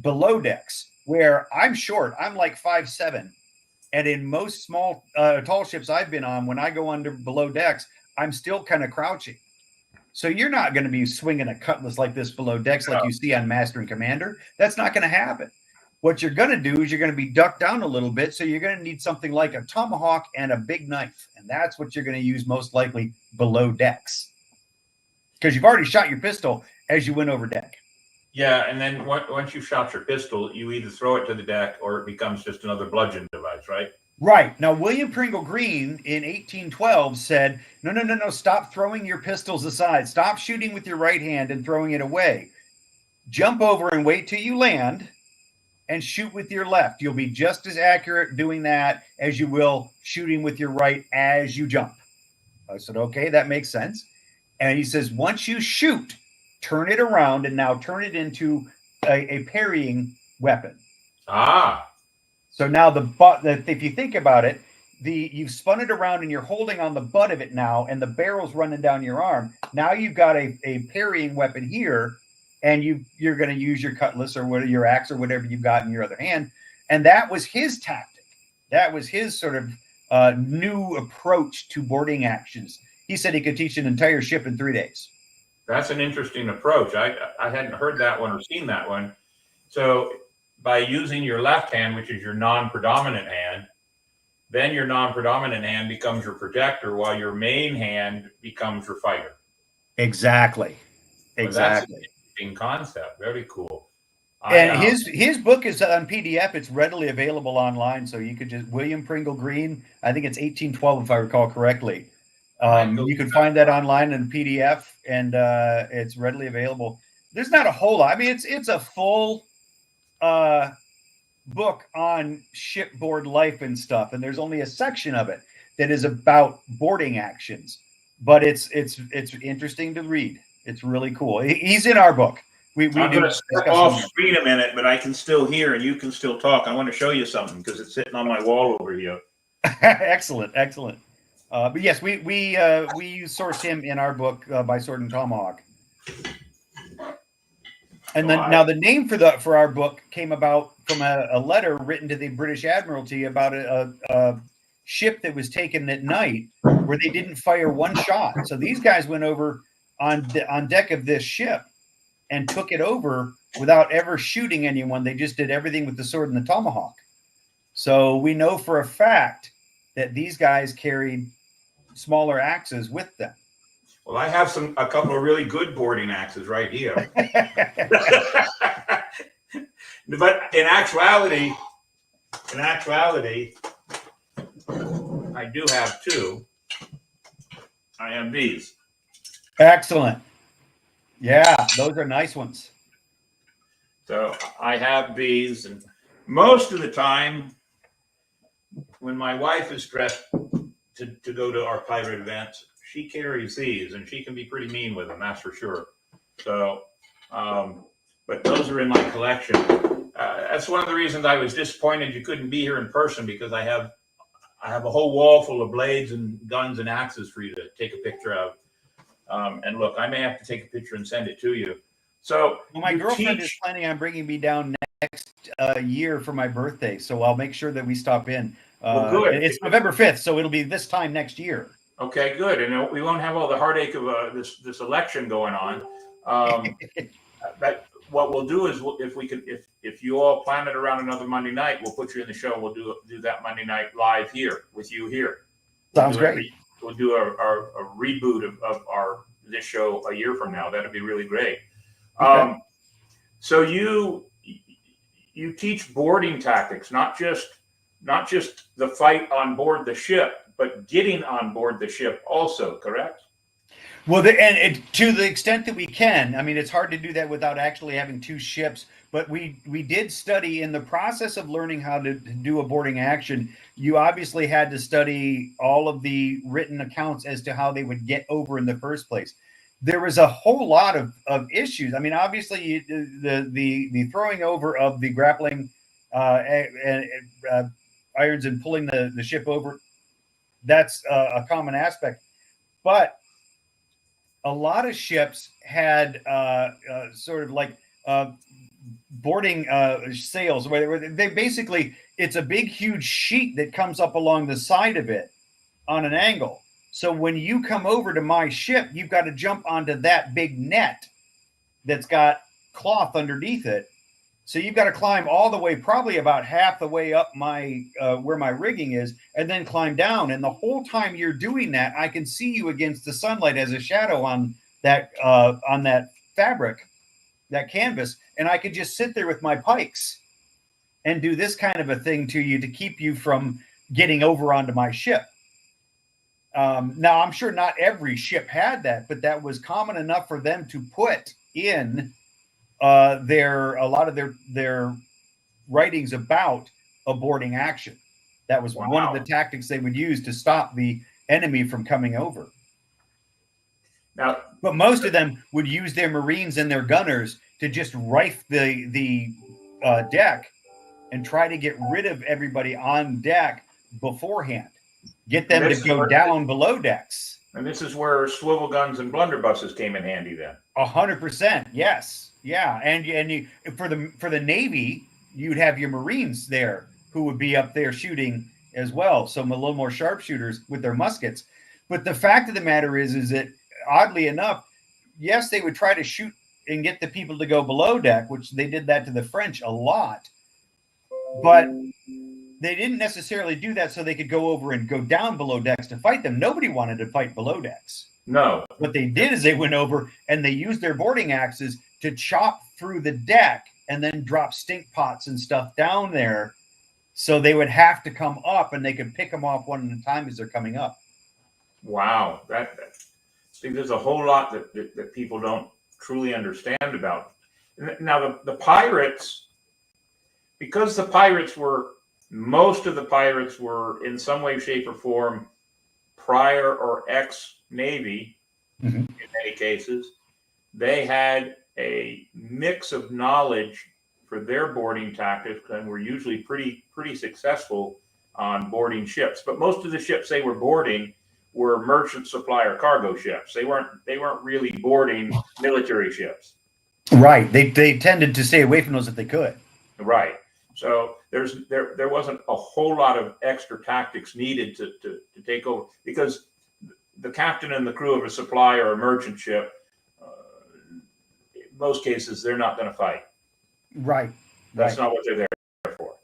below decks, where I'm short. I'm like 5'7", and in most small tall ships I've been on, when I go under below decks, I'm still kind of crouching. So you're not going to be swinging a cutlass like this below decks like you see on Master and Commander. That's not going to happen. What you're going to do is you're going to be ducked down a little bit, so you're going to need something like a tomahawk and a big knife, and that's what you're going to use most likely below decks, because you've already shot your pistol as you went over deck. Yeah, and then once you've shot your pistol, you either throw it to the deck or it becomes just another bludgeon device, right? Right. Now, William Pringle Green in 1812 said, no, stop throwing your pistols aside. Stop shooting with your right hand and throwing it away. Jump over and wait till you land and shoot with your left. You'll be just as accurate doing that as you will shooting with your right as you jump. I said, okay, that makes sense. And he says, once you shoot, turn it around and now turn it into a parrying weapon. So now the butt, if you think about it, you've spun it around and you're holding on the butt of it now, and the barrel's running down your arm. Now you've got a parrying weapon here, and you're going to use your cutlass or your axe or whatever you've got in your other hand. And that was his tactic. That was his sort of new approach to boarding actions. he said he could teach an entire ship in 3 days. That's an interesting approach. I hadn't heard that one or seen that one. So by using your left hand, which is your non-predominant hand, then your non-predominant hand becomes your projector while your main hand becomes your fighter. Exactly. Well, Exactly. that's an interesting concept. Very cool. And his book is on PDF. It's readily available online, so you could just William Pringle Green. I think it's 1812, if I recall correctly. You can find that online in PDF, and it's readily available. There's not a whole lot. I mean, it's a full book on shipboard life and stuff, and there's only a section of it that is about boarding actions. But it's interesting to read. It's really cool. He's in our book. We I'm do going to step off screen a minute, but I can still hear and you can still talk. I want to show you something because it's sitting on my wall over here. Excellent. But yes, we sourced him in our book by Sword and Tomahawk. And then now the name for our book came about from a letter written to the British Admiralty about a ship that was taken at night where they didn't fire one shot. So these guys went over on deck of this ship and took it over without ever shooting anyone. They just did everything with the sword and the tomahawk. So we know for a fact that these guys carried smaller axes with them. Well, I have a couple of really good boarding axes right here. But in actuality, I do have two. I have these. Excellent. Yeah, those are nice ones. So I have these, and most of the time when my wife is dressed to go to our pirate events, she carries these, and she can be pretty mean with them, that's for sure. So, but those are in my collection. That's one of the reasons I was disappointed you couldn't be here in person, because I have a whole wall full of blades and guns and axes for you to take a picture of. And look, I may have to take a picture and send it to you. So my girlfriend is planning on bringing me down next year for my birthday, so I'll make sure that we stop in. Well, good. It's November 5th, so it'll be this time next year. Okay, good. And we won't have all the heartache of this election going on. But what we'll do is if you all plan it around another Monday night, we'll put you in the show. We'll do that Monday night live here with you here. Sounds great. We'll do a reboot of this show a year from now. That'd be really great. Okay. So you teach boarding tactics, not just the fight on board the ship, but getting on board the ship also, correct? Well, to the extent that we can. I mean, it's hard to do that without actually having two ships. But we did study in the process of learning how to do a boarding action. You obviously had to study all of the written accounts as to how they would get over in the first place. There was a whole lot of issues. I mean, obviously, the throwing over of the grappling irons and pulling the ship over, that's a common aspect. But a lot of ships had sort of like boarding sails, where they basically, it's a big, huge sheet that comes up along the side of it on an angle. So when you come over to my ship, you've got to jump onto that big net that's got cloth underneath it. So you've got to climb all the way, probably about half the way up my where my rigging is, and then climb down. And the whole time you're doing that, I can see you against the sunlight as a shadow on that fabric, that canvas, and I could just sit there with my pikes and do this kind of a thing to you to keep you from getting over onto my ship. Now, I'm sure not every ship had that, but that was common enough for them to put in a lot of their writings about a boarding action. That was one of the tactics they would use to stop the enemy from coming over. Now, but most of them would use their Marines and their gunners to just rife the deck and try to get rid of everybody on deck beforehand. Get them to go down below decks. And this is where swivel guns and blunderbusses came in handy then. 100%, yes. Yeah, and you, for the Navy, you'd have your Marines there who would be up there shooting as well. So a little more sharpshooters with their muskets. But the fact of the matter is that oddly enough, yes, they would try to shoot and get the people to go below deck, which they did that to the French a lot. But they didn't necessarily do that so they could go over and go down below decks to fight them. Nobody wanted to fight below decks. No. What they did is they went over and they used their boarding axes to chop through the deck and then drop stink pots and stuff down there. So they would have to come up and they could pick them off one at a time as they're coming up. Wow. See, there's a whole lot that people don't truly understand about. Now, the pirates, because most of the pirates were in some way, shape, or form prior or ex-Navy, in many cases, they had a mix of knowledge for their boarding tactics and were usually pretty successful on boarding ships. But most of the ships they were boarding were merchant supply or cargo ships. They weren't really boarding military ships. Right. They tended to stay away from those if they could. Right. So there wasn't a whole lot of extra tactics needed to take over, because the captain and the crew of a supply or a merchant ship, in most cases, they're not going to fight. Right. That's not what they're there for.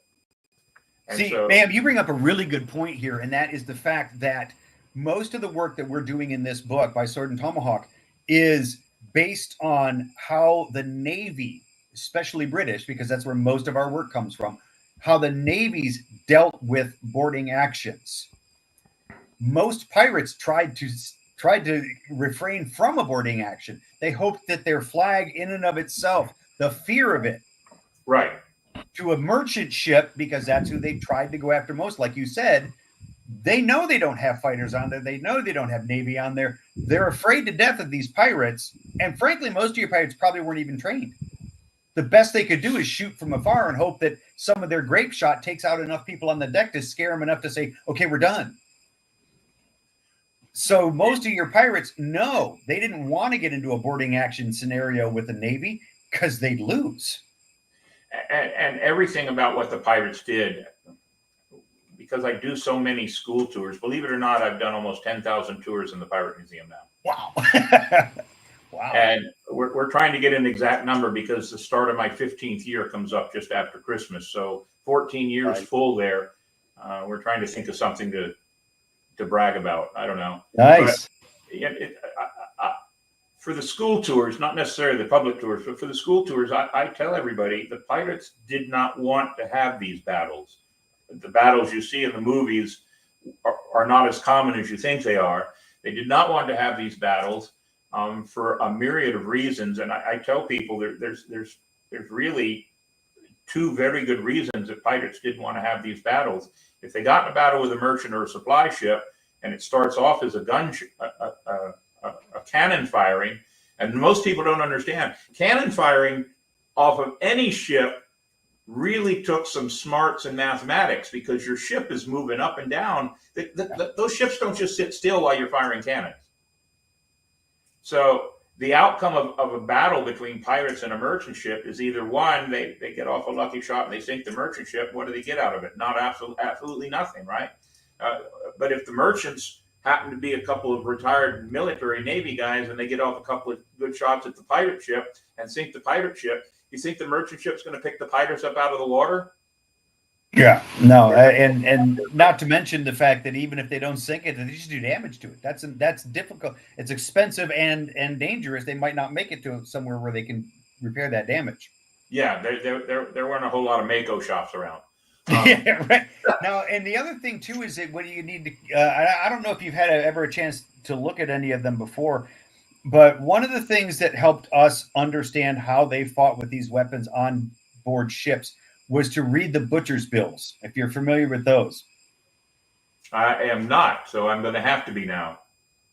And see, so, ma'am, you bring up a really good point here, and that is the fact that most of the work that we're doing in this book by Sword and Tomahawk is based on how the Navy, especially British, because that's where most of our work comes from, how the navies dealt with boarding actions. Most pirates tried to refrain from a boarding action. They hoped that their flag in and of itself, the fear of it, right, to a merchant ship, because that's who they tried to go after most, like you said, they know they don't have fighters on there. They know they don't have Navy on there. They're afraid to death of these pirates. And frankly, most of your pirates probably weren't even trained. The best they could do is shoot from afar and hope that some of their grape shot takes out enough people on the deck to scare them enough to say, okay, we're done. So most of your pirates, no, they didn't want to get into a boarding action scenario with the Navy because they'd lose. and everything about what the pirates did, because I do so many school tours, believe it or not, I've done almost 10,000 tours in the Pirate Museum now. Wow. Wow. And we're trying to get an exact number because the start of my 15th year comes up just after Christmas. So 14 years Right. full there. We're trying to think of something to brag about. I don't know. Nice. But for the school tours, not necessarily the public tours, but for the school tours, I tell everybody the pirates did not want to have these battles. The battles you see in the movies are not as common as you think they are. They did not want to have these battles for a myriad of reasons. And I tell people there's really two very good reasons that pirates didn't want to have these battles. If they got in a battle with a merchant or a supply ship, and it starts off as a cannon firing, and most people don't understand, cannon firing off of any ship really took some smarts and mathematics, because your ship is moving up and down. Those ships don't just sit still while you're firing cannons. So the outcome of a battle between pirates and a merchant ship is either one, they get off a lucky shot and they sink the merchant ship. What do they get out of it? Not absolutely nothing, right? But if the merchants happen to be a couple of retired military Navy guys and they get off a couple of good shots at the pirate ship and sink the pirate ship, you think the merchant ship's going to pick the pirates up out of the water? Yeah, no, and not to mention the fact that even if they don't sink it, they just do damage to it. That's difficult. It's expensive and dangerous. They might not make it to somewhere where they can repair that damage. Yeah, there weren't a whole lot of Mako shops around. Yeah, right. Now, and the other thing too is that what do you need to? I don't know if you've had ever a chance to look at any of them before, but one of the things that helped us understand how they fought with these weapons on board ships was to read the butcher's bills, if you're familiar with those. I am not, so I'm going to have to be now.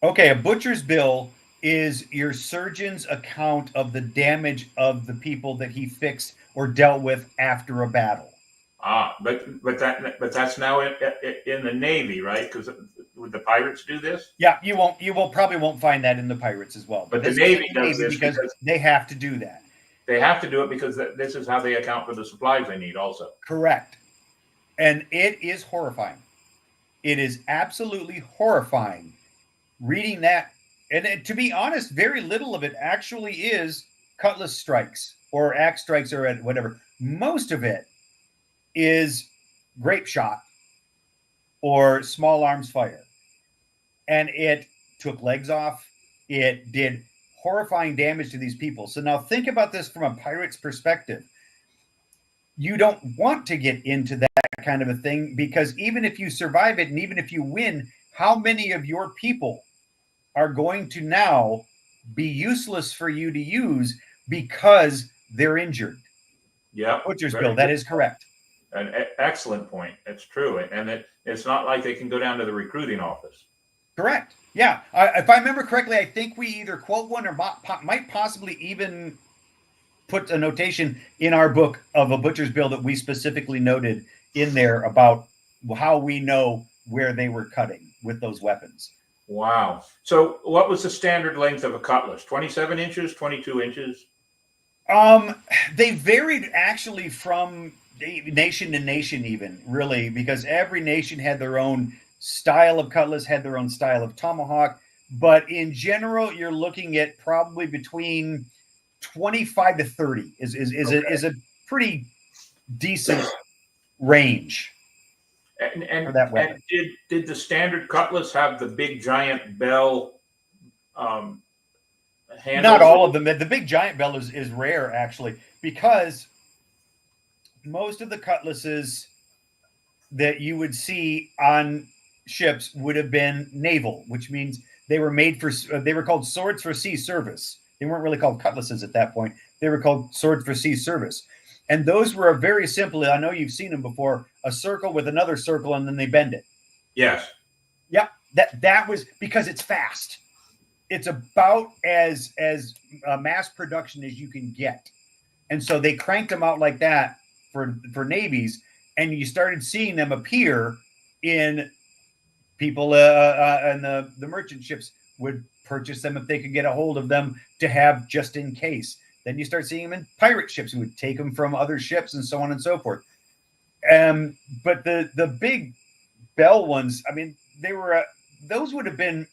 Okay, a butcher's bill is your surgeon's account of the damage of the people that he fixed or dealt with after a battle. But that's now in the Navy, right? Because would the pirates do this? Yeah, you probably won't find that in the pirates as well. But the Navy does this because they have to do that. They have to do it because this is how they account for the supplies they need also. Correct. And it is horrifying. It is absolutely horrifying reading that, and to be honest, very little of it actually is cutlass strikes or axe strikes or whatever. Most of it is grape shot or small arms fire. And it took legs off. It did horrifying damage to these people. So now think about this from a pirate's perspective. You don't want to get into that kind of a thing, because even if you survive it and even if you win, how many of your people are going to now be useless for you to use because they're injured? Yeah. Butcher's Bill, that is correct. An excellent point. It's true. And it's not like they can go down to the recruiting office. Correct. Yeah. If I remember correctly, I think we either quote one or might possibly even put a notation in our book of a butcher's bill that we specifically noted in there about how we know where they were cutting with those weapons. Wow. So what was the standard length of a cutlass? 27 inches, 22 inches? They varied actually from nation to nation, even, really, because every nation had their own style of cutlass, had their own style of tomahawk. But in general, you're looking at probably between 25 to 30 is a pretty decent range for that weapon. And did the standard cutlass have the big giant bell handle? Not all of them. The big giant bell is rare, actually, because most of the cutlasses that you would see on ships would have been naval, which means they were made for, they were called swords for sea service. They weren't really called cutlasses at that point. They were called swords for sea service. And those were very simple. I know you've seen them before, a circle with another circle, and then they bend it. Yes. Yep. That was because it's fast. It's about as mass production as you can get. And so they cranked them out like that for navies, and you started seeing them appear in people and the merchant ships would purchase them if they could get a hold of them to have just in case. Then you start seeing them in pirate ships who would take them from other ships and so on and so forth. But the big bell ones, I mean, they were those would have been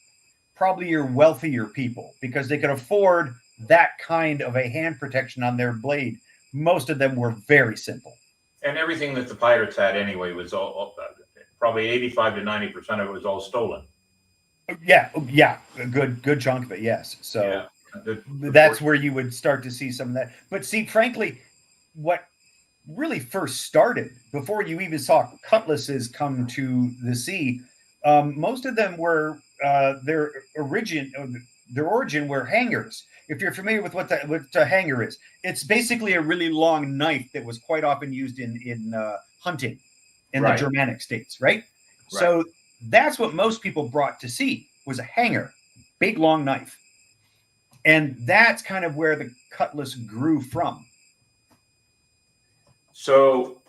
probably your wealthier people because they could afford that kind of a hand protection on their blade. Most of them were very simple. And everything that the pirates had anyway was all probably 85 to 90% of it was all stolen. Yeah, a good chunk of it, yes. So yeah. That's where you would start to see some of that. But see, frankly, what really first started before you even saw cutlasses come to the sea, most of them were their origin were hangers. If you're familiar with what a hanger is, it's basically a really long knife that was quite often used in hunting in the Germanic states, right? So that's what most people brought to sea was a hanger, big long knife. And that's kind of where the cutlass grew from. So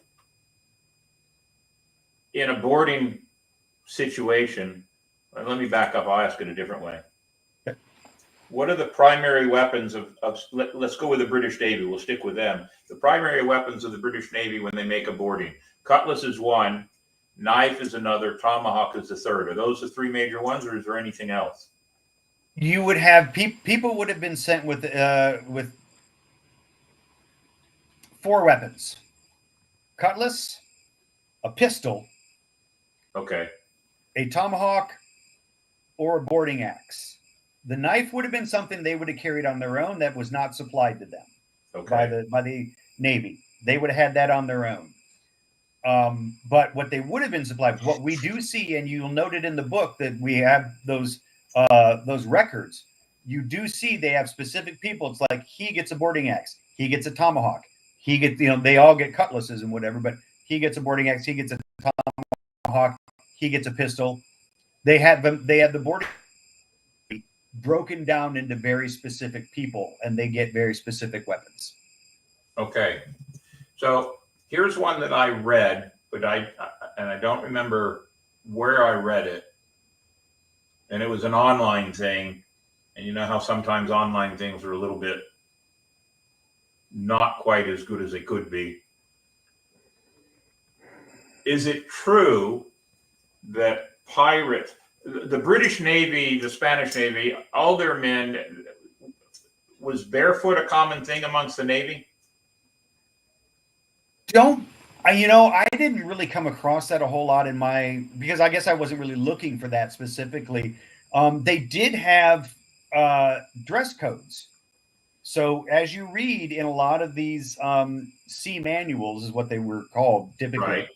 in a boarding situation, let me back up. I'll ask it a different way. Okay. What are the primary weapons let's go with the British Navy. We'll stick with them. The primary weapons of the British Navy when they make a boarding. Cutlass is one, knife is another, tomahawk is the third. Are those the three major ones, or is there anything else? You would have people would have been sent with 4 weapons: cutlass, a pistol, Okay. a tomahawk, or a boarding axe. The knife would have been something they would have carried on their own that was not supplied to them by the Navy. They would have had that on their own. But what they would have been supplied, what we do see, and you'll note it in the book that we have those records. You do see they have specific people. It's like he gets a boarding axe, he gets a tomahawk, he gets, they all get cutlasses and whatever, but he gets a boarding axe, he gets a tomahawk, he gets a pistol. They have the boarding broken down into very specific people, and they get very specific weapons. Okay. So here's one that I read, but I don't remember where I read it. And it was an online thing. And you know how sometimes online things are a little bit not quite as good as they could be. Is it true that the British Navy, the Spanish Navy, all their men, was barefoot a common thing amongst the Navy? I didn't really come across that a whole lot because I guess I wasn't really looking for that specifically. They did have dress codes. So as you read in a lot of these sea manuals, is what they were called typically,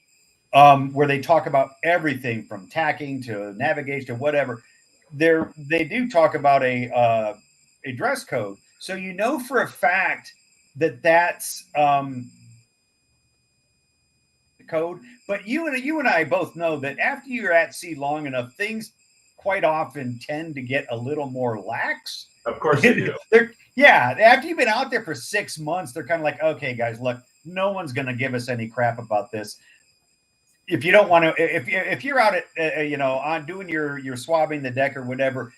Right. where they talk about everything from tacking to navigation to whatever. They do talk about a dress code. So you know for a fact that that's code. But you and I both know that after you're at sea long enough, things quite often tend to get a little more lax. Of course they do. Yeah, after you've been out there for 6 months, they're kind of like, okay, guys, look, no one's going to give us any crap about this. If you don't want to, if you're out at on doing your swabbing the deck or whatever,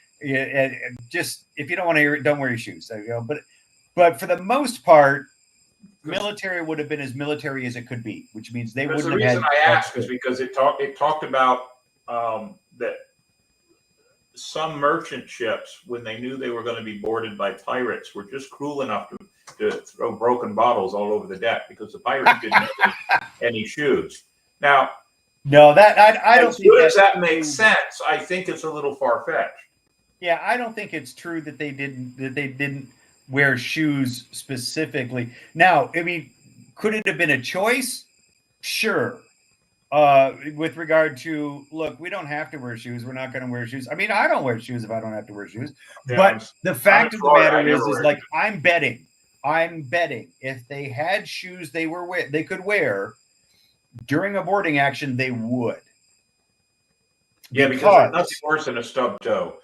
just if you don't want to hear it, don't wear your shoes. There you go. But for the most part, military would have been as military as it could be, which means they wouldn't have had. The reason I asked is because it talked about that some merchant ships, when they knew they were going to be boarded by pirates, were just cruel enough to throw broken bottles all over the deck because the pirates didn't have any shoes. Now, no, that I don't as think good as that makes sense, I think it's a little far fetched. Yeah, I don't think it's true that they didn't wear shoes specifically. Now, I mean, could it have been a choice? Sure. With regard to, look, we don't have to wear shoes. We're not going to wear shoes. I mean, I don't wear shoes if I don't have to wear shoes. Yeah, but the fact of the matter is like, shoes. I'm betting if they had shoes they could wear during a boarding action, they would. Yeah, because there's nothing worse than a stub toe.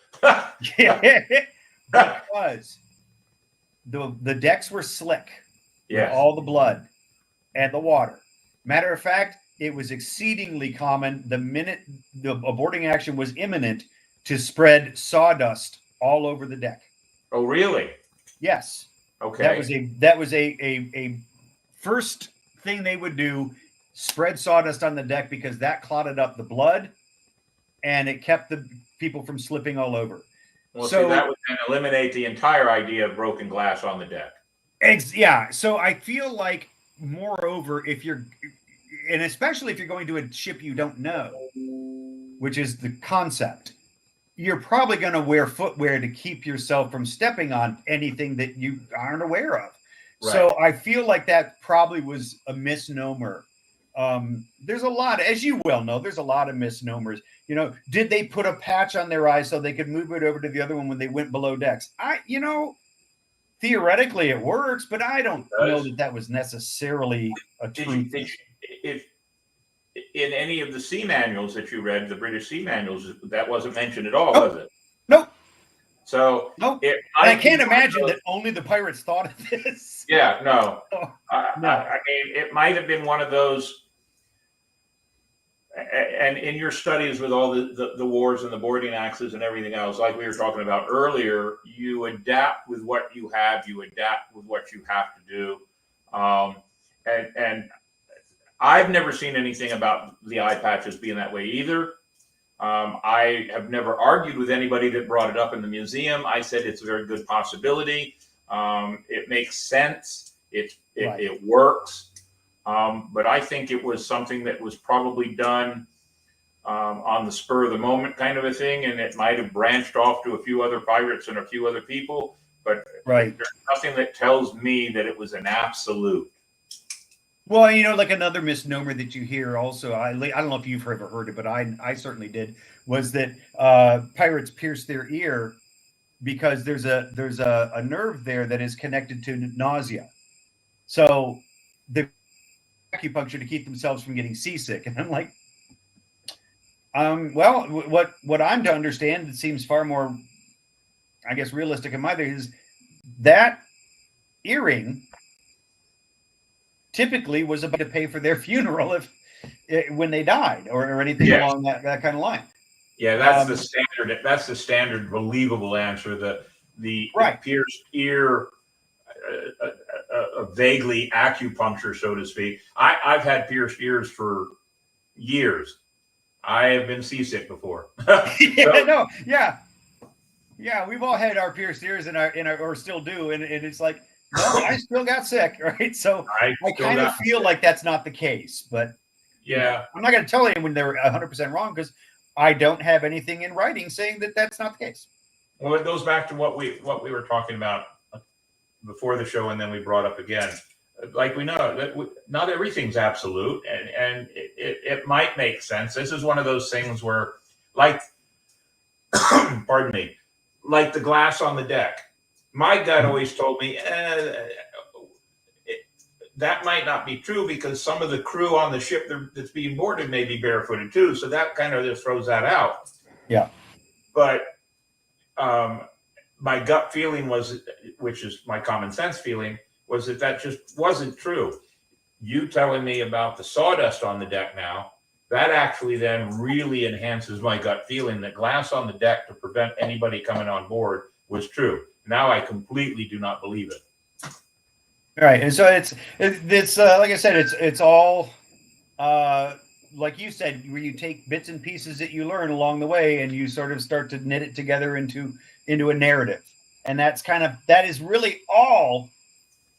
Yeah, because the decks were slick. Yeah, all the blood and the water. Matter of fact, it was exceedingly common the minute the boarding action was imminent to spread sawdust all over the deck. Oh, really? Yes. Okay. That was a first thing they would do: spread sawdust on the deck because that clotted up the blood and it kept the people from slipping all over. Well, so that would then eliminate the entire idea of broken glass on the deck. Yeah. So I feel like, moreover, and especially if you're going to a ship you don't know, which is the concept, you're probably going to wear footwear to keep yourself from stepping on anything that you aren't aware of. Right. So I feel like that probably was a misnomer. There's a lot, as you well know, there's a lot of misnomers. Did they put a patch on their eye so they could move it over to the other one when they went below decks? Theoretically it works, but I don't know that was necessarily a truth. If in any of the sea manuals that you read, the British sea manuals, that wasn't mentioned at all, was it? Nope. So I can't imagine that only the pirates thought of this. Yeah, no. No. I mean, it might have been one of those. And in your studies with all the wars and the boarding axes and everything else, like we were talking about earlier, you adapt with what you have, you adapt with what you have to do. And I've never seen anything about the eye patches being that way either. I have never argued with anybody that brought it up in the museum. I said it's a very good possibility. It makes sense. It works. But I think it was something that was probably done on the spur of the moment kind of a thing, and it might have branched off to a few other pirates and a few other people, but there's nothing that tells me that it was an absolute. Well, like another misnomer that you hear also, I don't know if you've ever heard it, but I certainly did, was that pirates pierce their ear because there's a nerve there that is connected to nausea. So the acupuncture to keep themselves from getting seasick. And I'm like, well, what I'm to understand, it seems far more, I guess, realistic in my view, is that earring typically was about to pay for their funeral when they died or anything along that kind of line. Yeah, that's the standard. That's the standard believable answer. The pierced ear, vaguely acupuncture, so to speak. I've had pierced ears for years. I have been seasick before. Yeah, we've all had our pierced ears in our or still do, and it's like, no, I still got sick, right? So I kind of feel like that's not the case, but yeah, I'm not going to tell you when they're 100% wrong because I don't have anything in writing saying that that's not the case. Well, it goes back to what we were talking about before the show, and then we brought up again. Like we know that not everything's absolute, and it might make sense. This is one of those things where, like, pardon me, like the glass on the deck. My gut always told me that might not be true because some of the crew on the ship that's being boarded may be barefooted too. So that kind of just throws that out. Yeah. But my gut feeling was, which is my common sense feeling, was that just wasn't true. You telling me about the sawdust on the deck now, that actually then really enhances my gut feeling that glass on the deck to prevent anybody coming on board was true. Now I completely do not believe it. Right, and so it's like I said, it's all like you said, where you take bits and pieces that you learn along the way, and you sort of start to knit it together into a narrative, and that is really all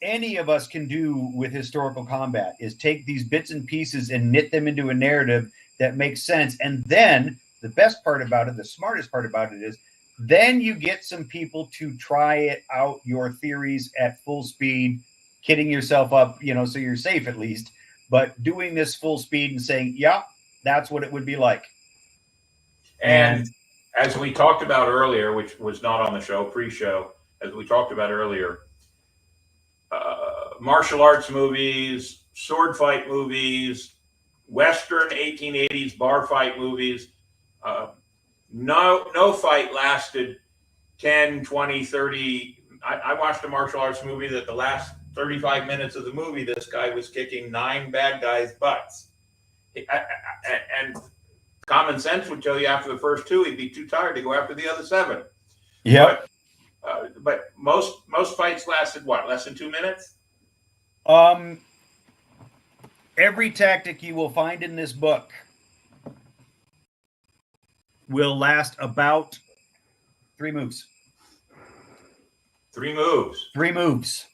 any of us can do with historical combat is take these bits and pieces and knit them into a narrative that makes sense. And then the best part about it, the smartest part about it is then you get some people to try it out, your theories at full speed, kidding yourself up, so you're safe at least, but doing this full speed and saying, yeah, that's what it would be like. And as we talked about earlier, which was not on the show, pre-show, as we talked about earlier, martial arts movies, sword fight movies, Western 1880s bar fight movies, no fight lasted 10, 20, 30. I watched a martial arts movie that the last 35 minutes of the movie, this guy was kicking 9 bad guys' butts. And common sense would tell you after the first 2, he'd be too tired to go after the other 7. Yeah. But most fights lasted what? Less than 2 minutes? Every tactic you will find in this book will last about 3 moves. 3 moves. 3 moves.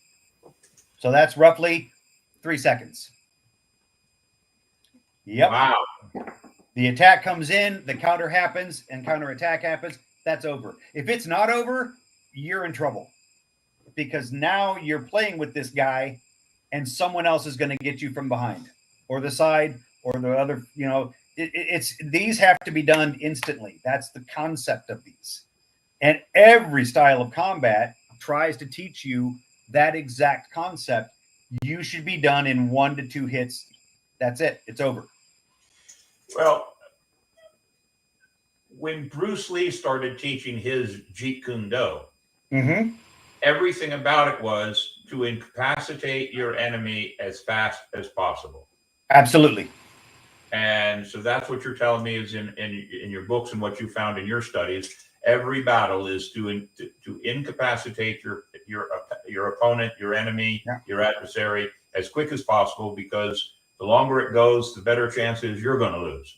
So that's roughly 3 seconds. Yep. Wow. The attack comes in, the counter happens, and counterattack happens. That's over. If it's not over, you're in trouble because now you're playing with this guy and someone else is going to get you from behind or the side or the other, it's these have to be done instantly. That's the concept of these. And every style of combat tries to teach you that exact concept. You should be done in 1 to 2 hits. That's it. It's over. Well, when Bruce Lee started teaching his Jeet Kune Do, everything about it was to incapacitate your enemy as fast as possible. Absolutely. And so that's what you're telling me is in your books and what you found in your studies. Every battle is to incapacitate your opponent, your enemy, your adversary as quick as possible, because the longer it goes, the better chances you're going to lose.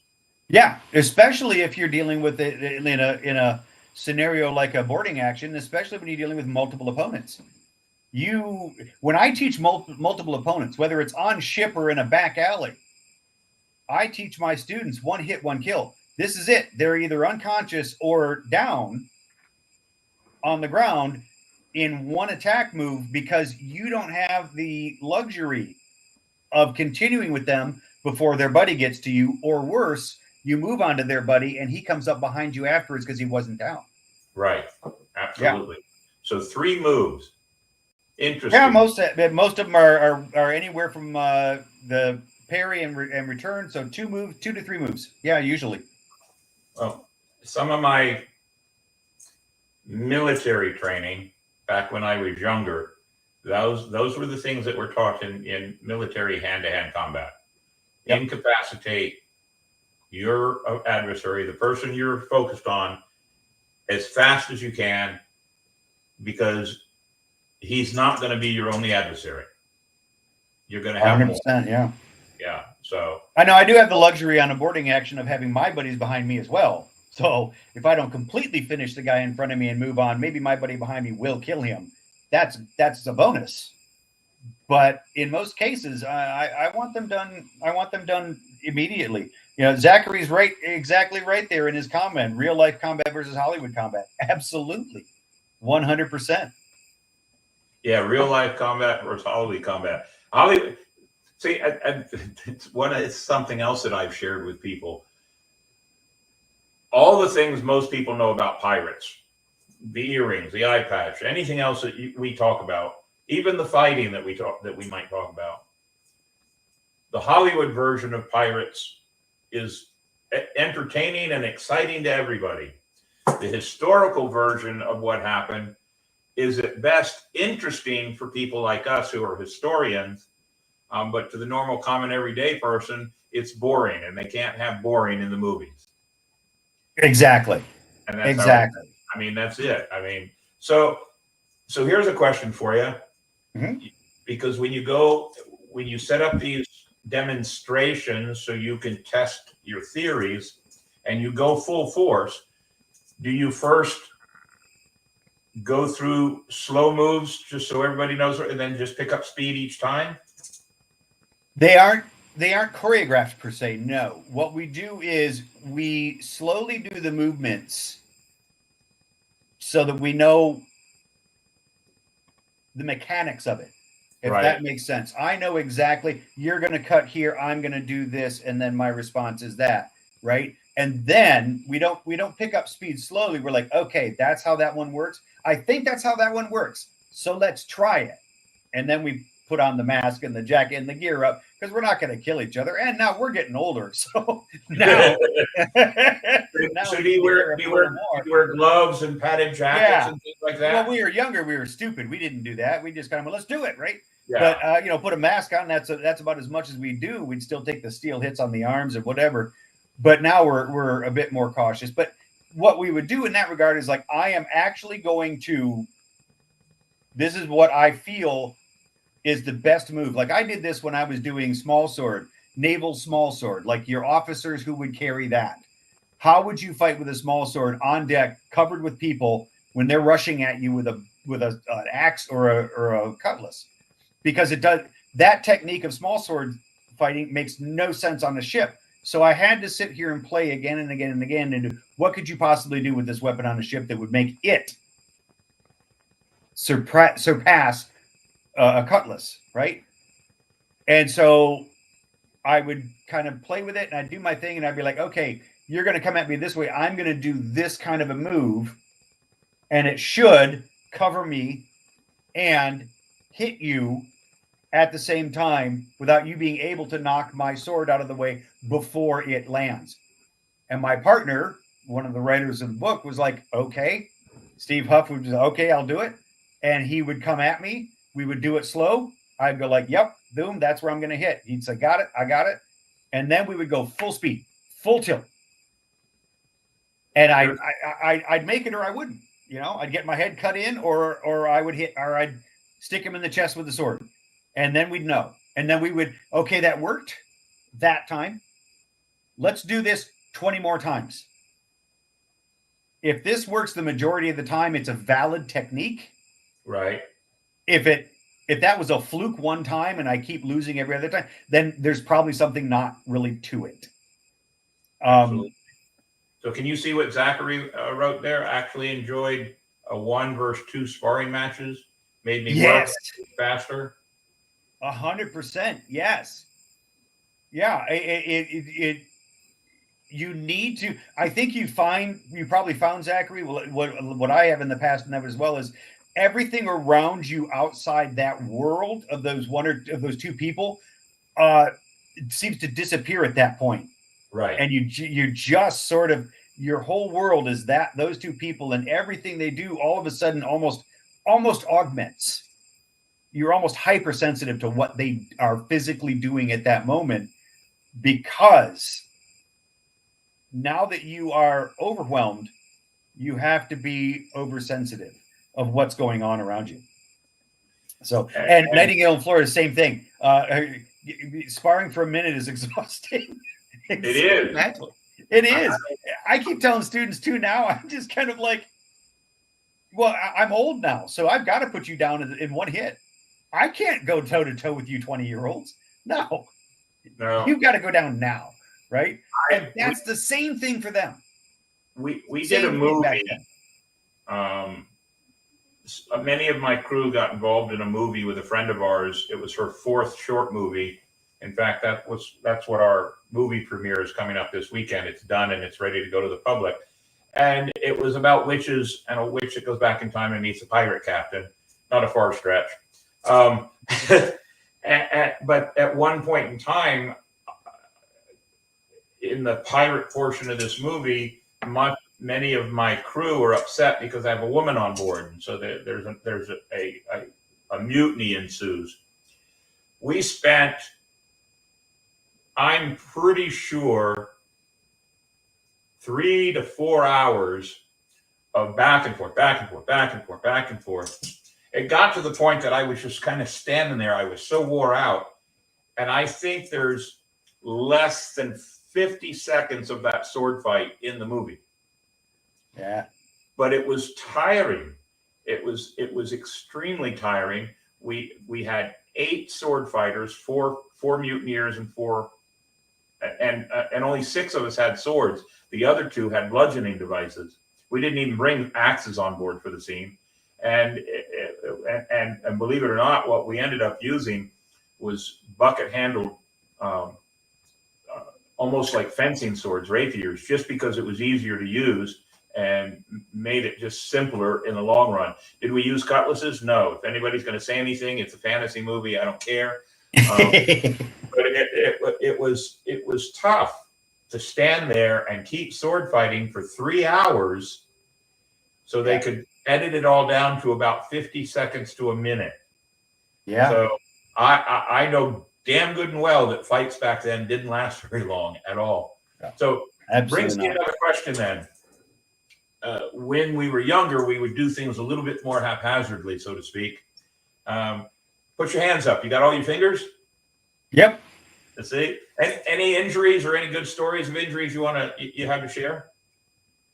Yeah, especially if you're dealing with it in a scenario like a boarding action, especially when you're dealing with multiple opponents. When I teach multiple opponents, whether it's on ship or in a back alley, I teach my students 1 hit, 1 kill. This is it. They're either unconscious or down on the ground in 1 attack move because you don't have the luxury of continuing with them before their buddy gets to you, or worse, you move on to their buddy and he comes up behind you afterwards because he wasn't down. Right. Absolutely. Yeah. So 3 moves. Interesting. Yeah, most of them are anywhere from the parry and return. So 2 to 3 moves. Yeah, usually. Well, some of my military training back when I was younger, those were the things that were taught in military hand-to-hand combat. Yep. Incapacitate your adversary, the person you're focused on, as fast as you can, because he's not going to be your only adversary. You're going to have 100%, more. Yeah. Yeah. So I know I do have the luxury on a boarding action of having my buddies behind me as well. So if I don't completely finish the guy in front of me and move on, maybe my buddy behind me will kill him. That's a bonus. But in most cases, I want them done. I want them done immediately. You know, Zachary's exactly right there in his comment. Real life combat versus Hollywood combat. Absolutely, 100%. yeah, real life combat versus Hollywood combat. Hollywood. See, it's something else that I've shared with people. All the things most people know about pirates, the earrings, the eye patch, anything else that we talk about, even the fighting that we might talk about. The Hollywood version of pirates is entertaining and exciting to everybody. The historical version of what happened is at best interesting for people like us who are historians, but to the normal, common, everyday person, it's boring, and they can't have boring in the movies. Exactly. And that's exactly. I mean, that's it. I mean, so here's a question for you, because when you set up these demonstrations so you can test your theories, and you go full force, do you first go through slow moves just so everybody knows, and then just pick up speed each time? They aren't choreographed per se. No. What we do is we slowly do the movements so that we know the mechanics of it. If that makes sense. I know exactly you're going to cut here, I'm going to do this, and then my response is that, right? And then we don't pick up speed slowly. We're like, okay, that's how that one works. I think that's how that one works. So let's try it. And then we put on the mask and the jacket and the gear up, because we're not going to kill each other. And now we're getting older, so now. So do you wear gloves and padded jackets and things like that? Well, we were younger, we were stupid. We didn't do that. We just kind of, let's do it, right? Yeah. But put a mask on. That's about as much as we do. We'd still take the steel hits on the arms or whatever. But now we're a bit more cautious. But what we would do in that regard is, like, I am actually going to. This is what I feel is the best move. Like, I did this when I was doing small sword, naval small sword, like your officers who would carry that. How would you fight with a small sword on deck, covered with people, when they're rushing at you with an axe or a cutlass? Because that technique of small sword fighting makes no sense on a ship. So I had to sit here and play again and again and again into what could you possibly do with this weapon on a ship that would make it surpass a cutlass, right? And so I would kind of play with it, and I'd do my thing, and I'd be like, okay, you're going to come at me this way. I'm going to do this kind of a move, and it should cover me and hit you at the same time without you being able to knock my sword out of the way before it lands. And my partner, one of the writers of the book, was like, okay. Steve Huff would say, okay, I'll do it. And he would come at me. We would do it slow. I'd go like, yep, boom, that's where I'm going to hit. He'd say, got it, I got it. And then we would go full speed, full tilt. And I'd make it or I wouldn't. I'd get my head cut in, or I would hit, or I'd stick him in the chest with the sword. And then we'd know. And then we would, okay, that worked that time. Let's do this 20 more times. If this works the majority of the time, it's a valid technique. Right. If that was a fluke one time and I keep losing every other time, then there's probably something not really to it. So can you see what Zachary wrote there? Actually enjoyed a 1 versus 2 sparring matches. Made me work faster. 100%. Yes. Yeah. You need to. I think you probably found, Zachary, what I have in the past never as well, is everything around you outside that world of those those two people seems to disappear at that point. Right. And you just sort of, your whole world is those two people, and everything they do all of a sudden almost augments. You're almost hypersensitive to what they are physically doing at that moment, because now that you are overwhelmed, you have to be oversensitive of what's going on around you. So, and Nightingale in Florida, same thing. sparring for a minute is exhausting. It is. Mentally. It is. I keep telling students too now, I'm just kind of like, well, I'm old now, so I've got to put you down in one hit. I can't go toe to toe with you 20-year-olds. No, you've got to go down now, right? And that's the same thing for them. We did a movie. Many of my crew got involved in a movie with a friend of ours. It was her fourth short movie. In fact, that's what our movie premiere is coming up this weekend. It's done and it's ready to go to the public. And it was about witches and a witch that goes back in time and meets a pirate captain. Not a far stretch. But at one point in time, in the pirate portion of this movie, many of my crew are upset because I have a woman on board, and so there's a mutiny ensues. We spent, I'm pretty sure, 3 to 4 hours of back and forth, back and forth, back and forth, back and forth. It got to the point that I was just kind of standing there. I was so wore out, and I think there's less than 50 seconds of that sword fight in the movie. Yeah. But it was tiring. It was extremely tiring. We had 8 sword fighters, four mutineers, and only 6 of us had swords. The other 2 had bludgeoning devices. We didn't even bring axes on board for the scene. And believe it or not, what we ended up using was bucket handled, almost like fencing swords, rapiers, just because it was easier to use and made it just simpler in the long run. Did we use cutlasses? No. If anybody's going to say anything, it's a fantasy movie. I don't care. But it was tough to stand there and keep sword fighting for 3 hours so they could edit it all down to about 50 seconds to a minute. Yeah. So I know damn good and well that fights back then didn't last very long at all. Yeah. So brings me another question then. When we were younger, we would do things a little bit more haphazardly, so to speak. Put your hands up. You got all your fingers? Yep. Let's see. Any injuries or any good stories of injuries you have to share?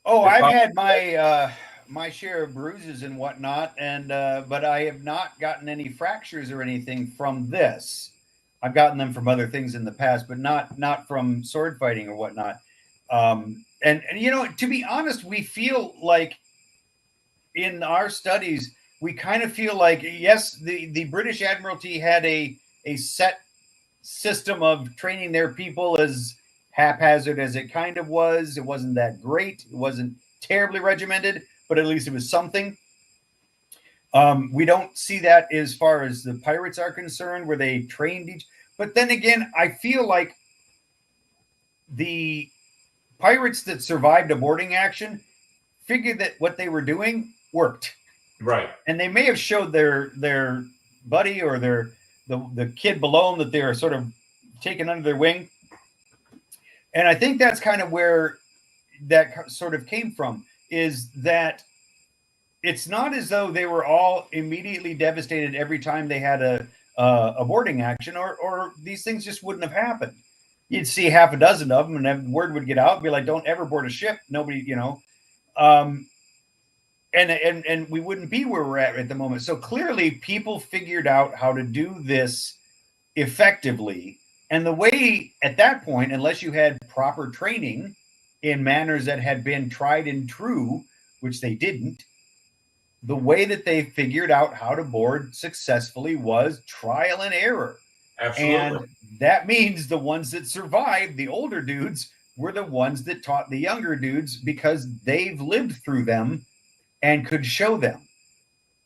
Oh, I've had my share of bruises and whatnot, and but I have not gotten any fractures or anything from this. I've gotten them from other things in the past, but not from sword fighting or whatnot. And you know, to be honest, we feel like in our studies, we kind of feel like, yes, the British Admiralty had a set system of training their people, as haphazard as it kind of was. It wasn't that great. It wasn't terribly regimented, but at least it was something. We don't see that as far as the pirates are concerned, where they trained each. But then again, I feel like the pirates that survived a boarding action figured that what they were doing worked. Right. And they may have showed their buddy or the kid below them that they are sort of taken under their wing. And I think that's kind of where that sort of came from, is that it's not as though they were all immediately devastated every time they had a boarding action, or these things just wouldn't have happened. You'd see half a dozen of them, and then word would get out and be like, don't ever board a ship. Nobody, you know, and we wouldn't be where we're at the moment. So clearly people figured out how to do this effectively. And the way at that point, unless you had proper training in manners that had been tried and true, which they didn't, the way that they figured out how to board successfully was trial and error. Absolutely. And that means the ones that survived, the older dudes, were the ones that taught the younger dudes, because they've lived through them and could show them.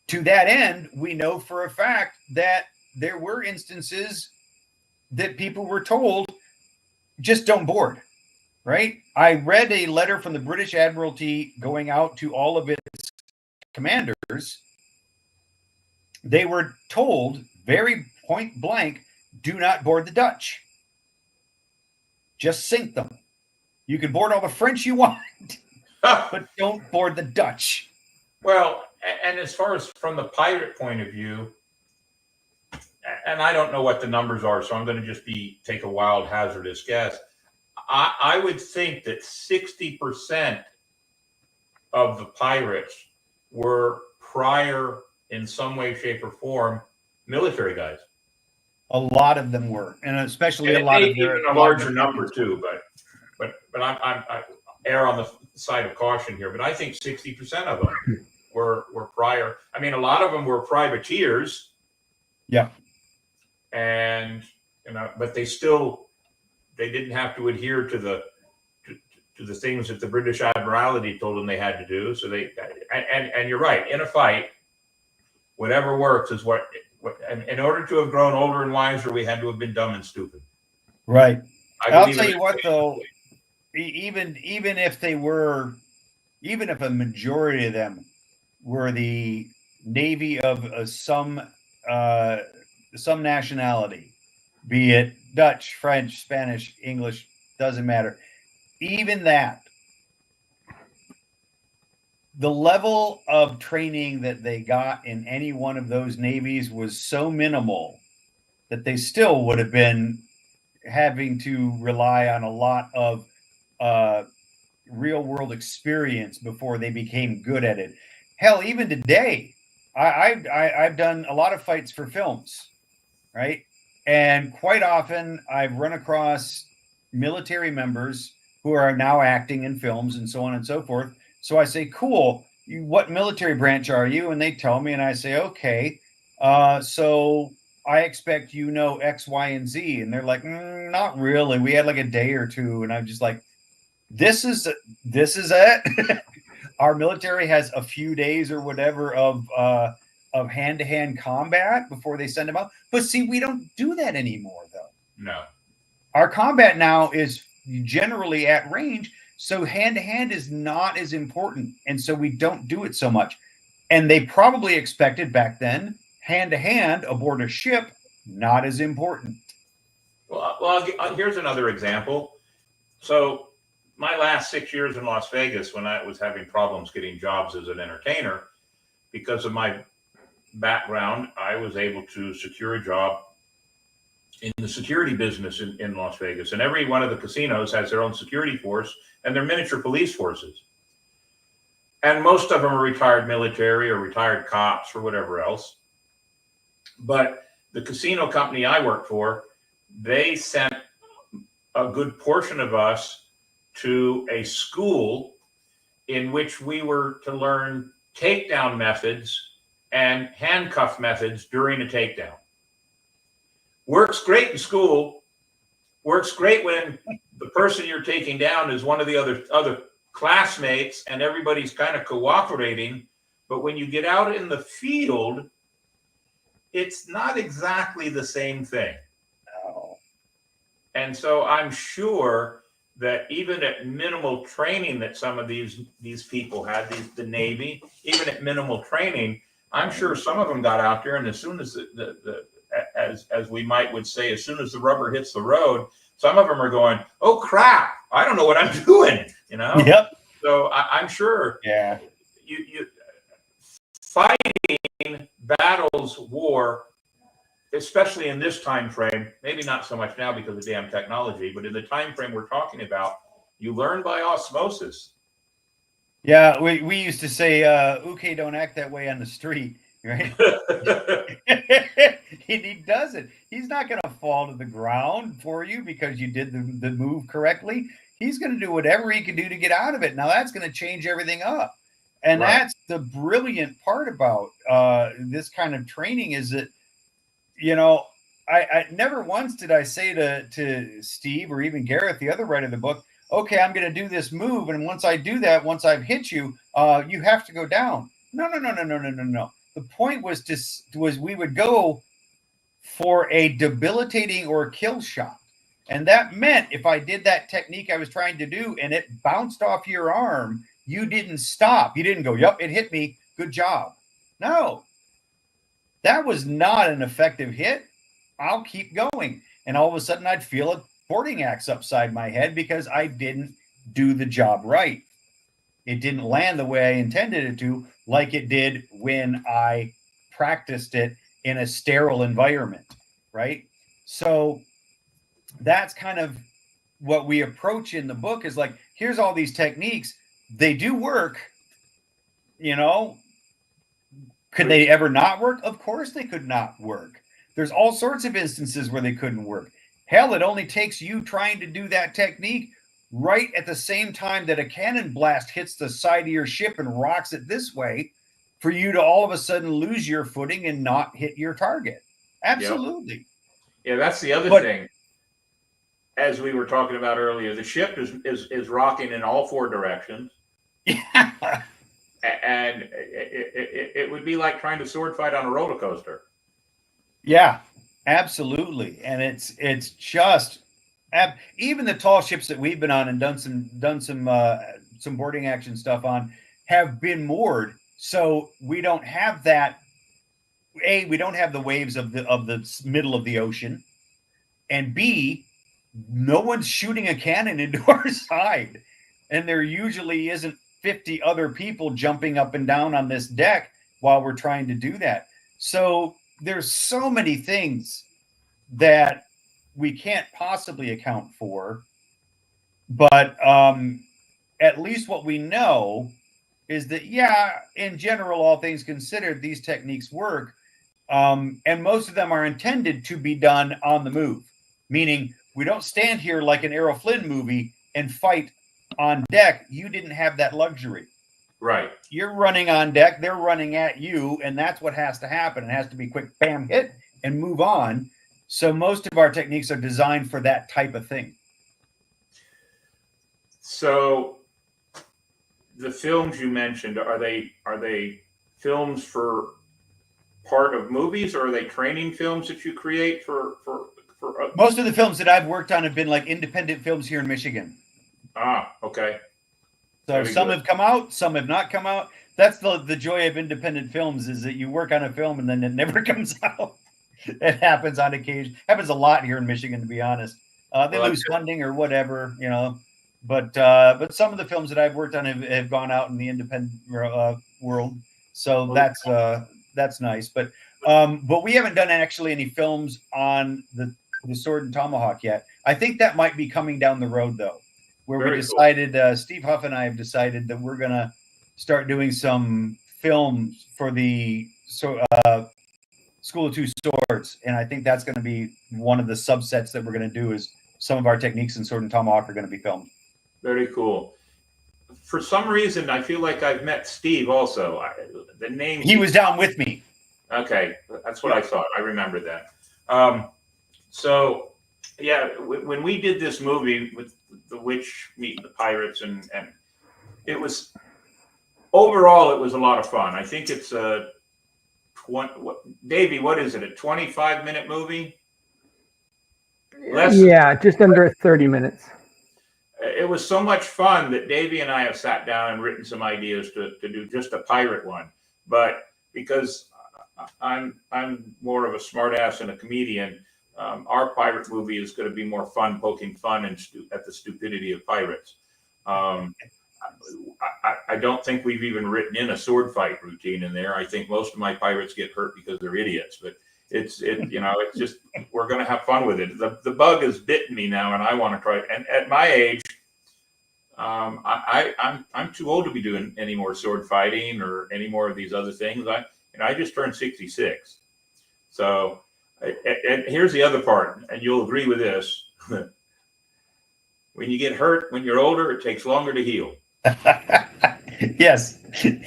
To that end, we know for a fact that there were instances that people were told, just don't board, right? I read a letter from the British Admiralty going out to all of its commanders. They were told very point blank, do not board the Dutch. Just sink them. You can board all the French you want, but don't board the Dutch. Well, and as far as from the pirate point of view, and I don't know what the numbers are, so I'm going to just take a wild hazardous guess. I would think that 60% of the pirates were prior, in some way, shape, or form, military guys. A lot of them were, and especially And a lot of even a larger number too, but I err on the side of caution here. But I think 60% of them were prior. I mean, a lot of them were privateers. Yeah. And but they didn't have to adhere to the things that the British Admiralty told them they had to do. So and you're right, in a fight, whatever works is what. And in order to have grown older and wiser, we had to have been dumb and stupid. Right. I'll tell you what, though, even if they were, even if a majority of them were the Navy of some nationality, be it Dutch, French, Spanish, English, doesn't matter. Even that, the level of training that they got in any one of those navies was so minimal that they still would have been having to rely on a lot of real world experience before they became good at it. Hell, even today, I've done a lot of fights for films, right? And quite often I've run across military members who are now acting in films and so on and so forth. So I say, cool, what military branch are you? And they tell me, and I say, okay, so I expect you know X, Y, and Z. And they're like, not really. We had like a day or two. And I'm just like, this is it. Our military has a few days or whatever of hand-to-hand combat before they send them out. But see, we don't do that anymore, though. No. Our combat now is generally at range, so hand-to-hand is not as important, and so we don't do it so much. And they probably expected back then hand-to-hand aboard a ship not as important. Well, here's another example. So my last 6 years in Las Vegas, when I was having problems getting jobs as an entertainer, because of my background, I was able to secure a job in the security business in Las Vegas. And every one of the casinos has their own security force and their miniature police forces. And most of them are retired military or retired cops or whatever else. But the casino company I work for, they sent a good portion of us to a school in which we were to learn takedown methods and handcuff methods during a takedown. Works great in school, works great when the person you're taking down is one of the other classmates and everybody's kind of cooperating. But when you get out in the field, it's not exactly the same thing. No. And so I'm sure that even at minimal training that some of these people had, the Navy, even at minimal training, I'm sure some of them got out there, and as soon as as we would say, as soon as the rubber hits the road, some of them are going, "Oh crap! I don't know what I'm doing." Yep. So I'm sure. Yeah. You fighting battles, war, especially in this time frame, maybe not so much now because of damn technology, but in the time frame we're talking about, you learn by osmosis. Yeah, we used to say, okay, don't act that way on the street, right? He doesn't. He's not going to fall to the ground for you because you did the move correctly. He's going to do whatever he can do to get out of it. Now, that's going to change everything up. And Right. That's the brilliant part about this kind of training is that, I never once did I say to Steve or even Gareth, the other writer of the book, okay, I'm going to do this move. And once I do that, once I've hit you, you have to go down. No. The point was we would go for a debilitating or kill shot. And that meant if I did that technique I was trying to do and it bounced off your arm, you didn't stop. You didn't go, yep, it hit me. Good job. No, that was not an effective hit. I'll keep going. And all of a sudden I'd feel a boarding axe upside my head because I didn't do the job right. It didn't land the way I intended it to, like it did when I practiced it in a sterile environment. right? So that's kind of what we approach in the book is like, here's all these techniques. They do work, you know. Could they ever not work? Of course they could not work. There's all sorts of instances where they couldn't work. Hell, it only takes you trying to do that technique right at the same time that a cannon blast hits the side of your ship and rocks it this way for you to all of a sudden lose your footing and not hit your target. Absolutely. Yeah, that's the other thing. As we were talking about earlier, the ship is rocking in all four directions. Yeah. And it would be like trying to sword fight on a roller coaster. Yeah, absolutely. And it's just even the tall ships that we've been on and done some boarding action stuff on have been moored, so we don't have that. We don't have the waves of the middle of the ocean, and B, no one's shooting a cannon into our side, and there usually isn't 50 other people jumping up and down on this deck while we're trying to do that. So there's so many things that we can't possibly account for, but at least what we know is that, yeah, in general, all things considered, these techniques work, and most of them are intended to be done on the move, meaning we don't stand here like an Errol Flynn movie and fight on deck. You didn't have that luxury. Right. You're running on deck, they're running at you, and that's what has to happen. It has to be quick, bam, hit, and move on. So most of our techniques are designed for that type of thing. So the films you mentioned, are they films for part of movies, or are they training films that you create for Most of the films that I've worked on have been like independent films here in Michigan. Okay. So some have come out, some have not come out. That's the joy of independent films, is that you work on a film and then it never comes out. It happens on occasion. Happens a lot here in Michigan, to be honest. They lose funding or whatever, you know. But some of the films that I've worked on have gone out in the independent world. So that's nice. But we haven't done actually any films on the Sword and Tomahawk yet. I think that might be coming down the road, though, where we decided, Steve Huff and I have decided that we're going to start doing some films for the School of Two Swords. And I think that's going to be one of the subsets that we're going to do, is some of our techniques in Sword and Tomahawk are going to be filmed. Very cool. For some reason, I feel like I've met Steve also. The name... He was down with me. Okay, that's what I thought. I remember that. So, yeah, when we did this movie with the witch meeting the pirates, and it was, overall, it was a lot of fun. I think it's a, Davey, what is it, a 25-minute movie? Yeah, just under 30 minutes. It was so much fun that Davey and I have sat down and written some ideas to do just a pirate one. But because I'm more of a smartass and a comedian, our pirate movie is going to be more fun, poking fun at the stupidity of pirates. I don't think we've even written in a sword fight routine in there. I think most of my pirates get hurt because they're idiots. But it's just, we're going to have fun with it. The bug has bitten me now, and I want to try it. And at my age, I'm too old to be doing any more sword fighting or any more of these other things. I just turned 66. So, and here's the other part, and you'll agree with this. When you get hurt when you're older, it takes longer to heal. Yes.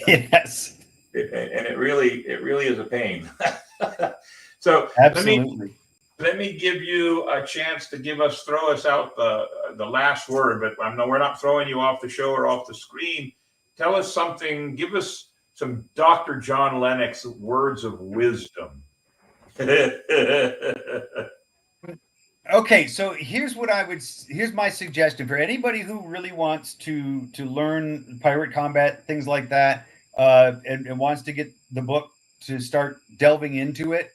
Yes. And it really is a pain. So absolutely. Let me give you a chance to throw us out the last word, but I know we're not throwing you off the show or off the screen. Tell us something, give us some Dr. John Lennox words of wisdom. Okay, so here's my suggestion for anybody who really wants to learn pirate combat, things like that, and wants to get the book to start delving into it.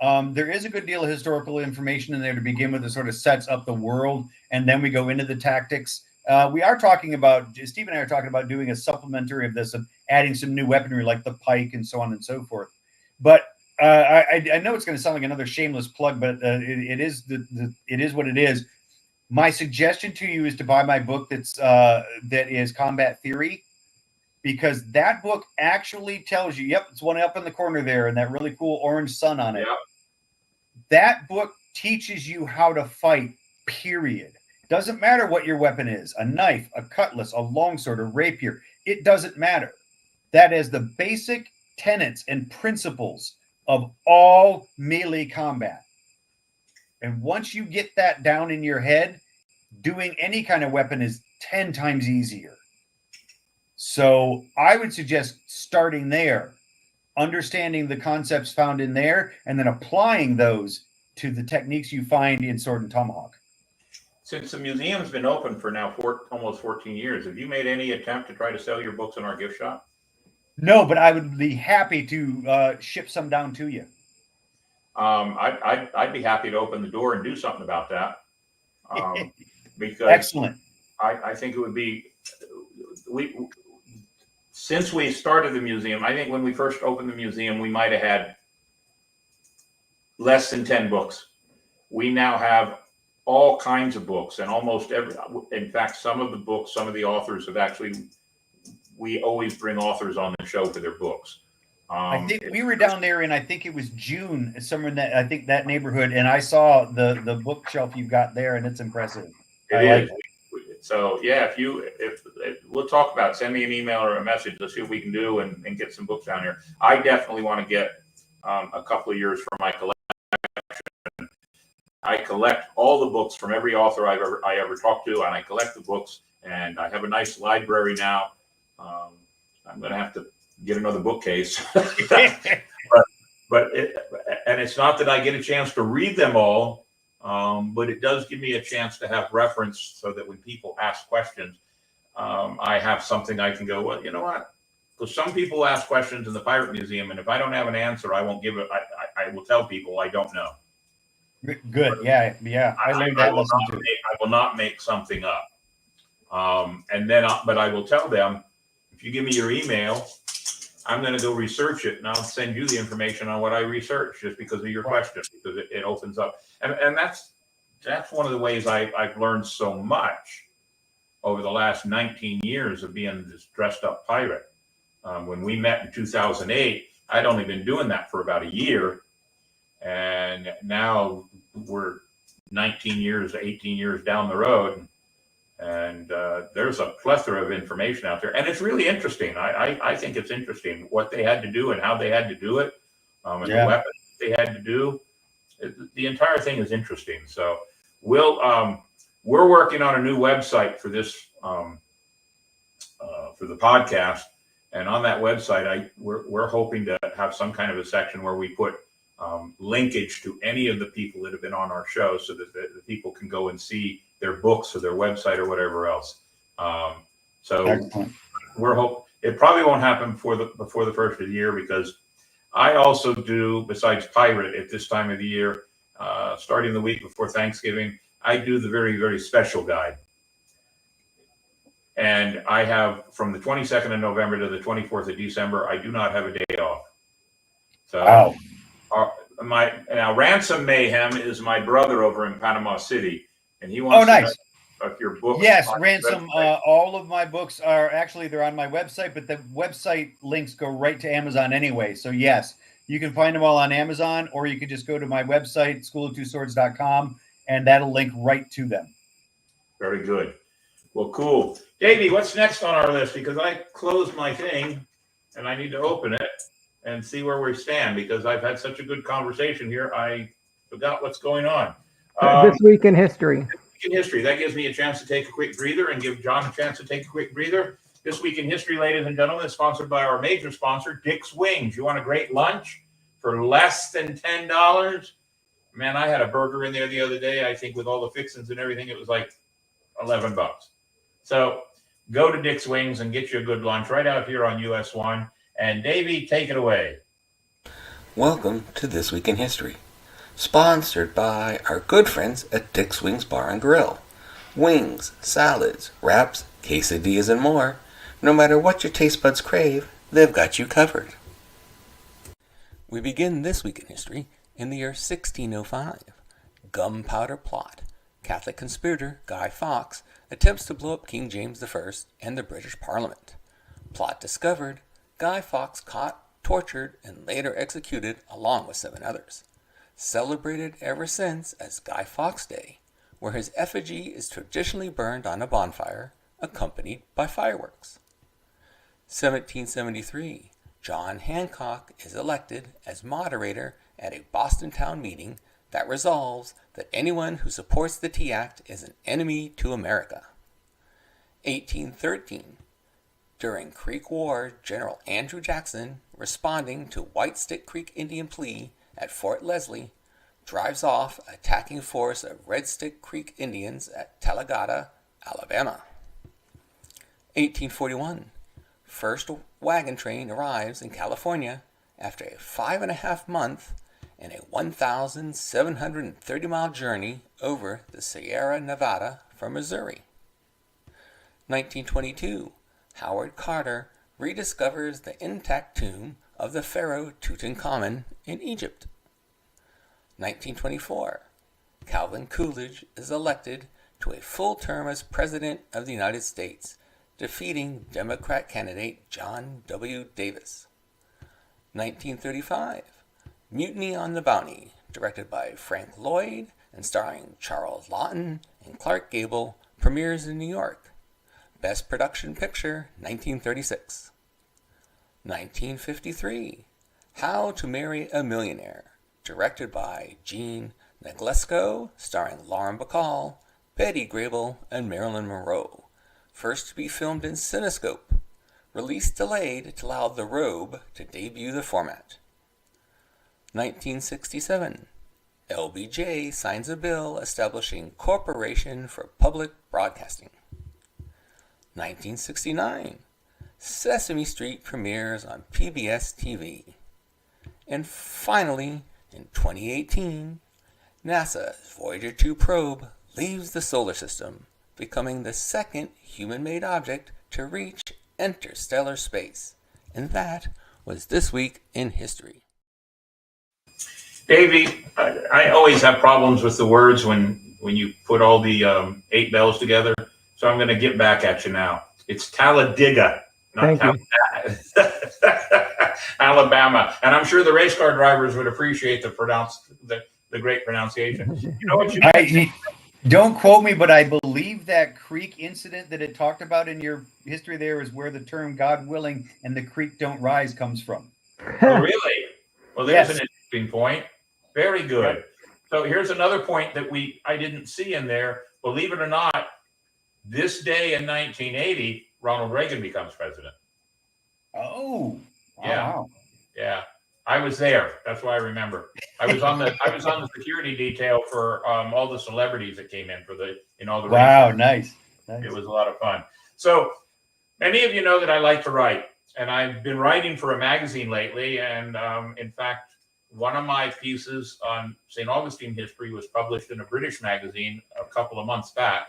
There is a good deal of historical information in there to begin with that sort of sets up the world, and then we go into the tactics. We are talking about, Steve and I are talking about doing a supplementary of this, of adding some new weaponry like the pike and so on and so forth. But I know it's going to sound like another shameless plug, but it is it is what it is. My suggestion to you is to buy my book that is Combat Theory, because that book actually tells you. Yep, it's one up in the corner there, and that really cool orange sun on it. Yeah. That book teaches you how to fight. Period. Doesn't matter what your weapon is: a knife, a cutlass, a longsword, a rapier. It doesn't matter. That is the basic tenets and principles of all melee combat. And once you get that down in your head, doing any kind of weapon is 10 times easier. So I would suggest starting there, understanding the concepts found in there, and then applying those to the techniques you find in Sword and Tomahawk. Since the museum's been open for now almost 14 years, have you made any attempt to try to sell your books in our gift shop? No, but I would be happy to ship some down to you. I'd be happy to open the door and do something about that. Because Excellent. I think it would be, since we started the museum, I think when we first opened the museum, we might have had less than 10 books. We now have all kinds of books, and almost in fact, some of the authors have actually, we always bring authors on the show for their books. I think we were down there in, I think it was June, somewhere in that, I think that neighborhood, and I saw the bookshelf you've got there, and it's impressive. It is. So yeah, if we'll talk about it, send me an email or a message. Let's see what we can do and get some books down here. I definitely want to get a couple of years for my collection. I collect all the books from every author I ever talked to, and I collect the books, and I have a nice library now. I'm going to have to get another bookcase, but it's not that I get a chance to read them all. But it does give me a chance to have reference so that when people ask questions, I have something I can go, well, you know what? Because some people ask questions in the Pirate Museum, and if I don't have an answer, I won't give it. I will tell people I don't know. Good. Yeah. I learned that lesson too. I will not make something up. But I will tell them, if you give me your email, I'm going to go research it, and I'll send you the information on what I researched just because of your question, because it opens up. And that's one of the ways I've learned so much over the last 19 years of being this dressed up pirate. When we met in 2008, I'd only been doing that for about a year. And now we're 18 years down the road. And there's a plethora of information out there. And it's really interesting. I think it's interesting what they had to do and how they had to do it. And the weapons they had to do. The entire thing is interesting. So we're working on a new website for this, for the podcast. And on that website, we're hoping to have some kind of a section where we put linkage to any of the people that have been on our show, so that the people can go and see their books or their website or whatever else. So Excellent. It probably won't happen before the first of the year, because I also do, besides Pirate at this time of the year, starting the week before Thanksgiving, I do the very, very special guide. And I have, from the 22nd of November to the 24th of December, I do not have a day off. So wow. Now Ransom Mayhem is my brother over in Panama City, and he wants to know if your book. Yes, Ransom. All of my books are actually, they're on my website, but the website links go right to Amazon anyway. So yes, you can find them all on Amazon, or you can just go to my website, schooloftwoswords.com, and that'll link right to them. Very good. Well, cool. Davey, what's next on our list? Because I closed my thing and I need to open it and see where we stand, because I've had such a good conversation here. I forgot what's going on. This week in history. This week in history. That gives me a chance to take a quick breather and give John a chance to take a quick breather. This week in history, ladies and gentlemen, is sponsored by our major sponsor, Dick's Wings. You want a great lunch for less than $10? Man, I had a burger in there the other day. I think with all the fixings and everything, it was like $11. So go to Dick's Wings and get you a good lunch right out here on US 1. And Davey, take it away. Welcome to This Week in History, sponsored by our good friends at Dick's Wings Bar and Grill. Wings, salads, wraps, quesadillas, and more. No matter what your taste buds crave, they've got you covered. We begin this week in history in the year 1605. Gunpowder Plot. Catholic conspirator Guy Fawkes attempts to blow up King James I and the British Parliament. Plot discovered, Guy Fawkes caught, tortured, and later executed along with 7 others. Celebrated ever since as Guy Fawkes Day, where his effigy is traditionally burned on a bonfire, accompanied by fireworks. 1773. John Hancock is elected as moderator at a Boston town meeting that resolves that anyone who supports the Tea Act is an enemy to America. 1813. During Creek War, General Andrew Jackson, responding to White Stick Creek Indian plea at Fort Leslie, drives off an attacking force of Red Stick Creek Indians at Talladega, Alabama. 1841. First wagon train arrives in California after a 5.5 month and a 1,730-mile journey over the Sierra Nevada from Missouri. 1922. Howard Carter rediscovers the intact tomb of the pharaoh Tutankhamun in Egypt. 1924. Calvin Coolidge is elected to a full term as President of the United States, defeating Democrat candidate John W. Davis. 1935. Mutiny on the Bounty, directed by Frank Lloyd and starring Charles Lawton and Clark Gable, premieres in New York. Best Production Picture, 1936. 1953. How to Marry a Millionaire, directed by Jean Neglesko, starring Lauren Bacall, Betty Grable, and Marilyn Monroe. First to be filmed in Cinescope. Release delayed to allow The Robe to debut the format. 1967. LBJ signs a bill establishing Corporation for Public Broadcasting. 1969. Sesame Street premieres on PBS TV. And finally, in 2018, NASA's Voyager 2 probe leaves the solar system, becoming the second human-made object to reach interstellar space. And that was This Week in History. Davey, I always have problems with the words when you put all the 8 bells together. So I'm going to get back at you now. It's Talladega, not Thank Alabama. And I'm sure the race car drivers would appreciate the great pronunciation. You know what don't quote me, but I believe that creek incident that it talked about in your history there is where the term "God willing" and the creek don't rise comes from. Oh, really? Well, there's Yes. an interesting point. Very good. So here's another point that I didn't see in there. Believe it or not, this day in 1980, Ronald Reagan becomes president. Oh, Yeah. wow. Yeah, I was there. That's why I remember. I was on the security detail for all the celebrities that came in for the inauguration. Wow, nice. It was a lot of fun. So many of you know that I like to write, and I've been writing for a magazine lately. And in fact, one of my pieces on St. Augustine history was published in a British magazine a couple of months back.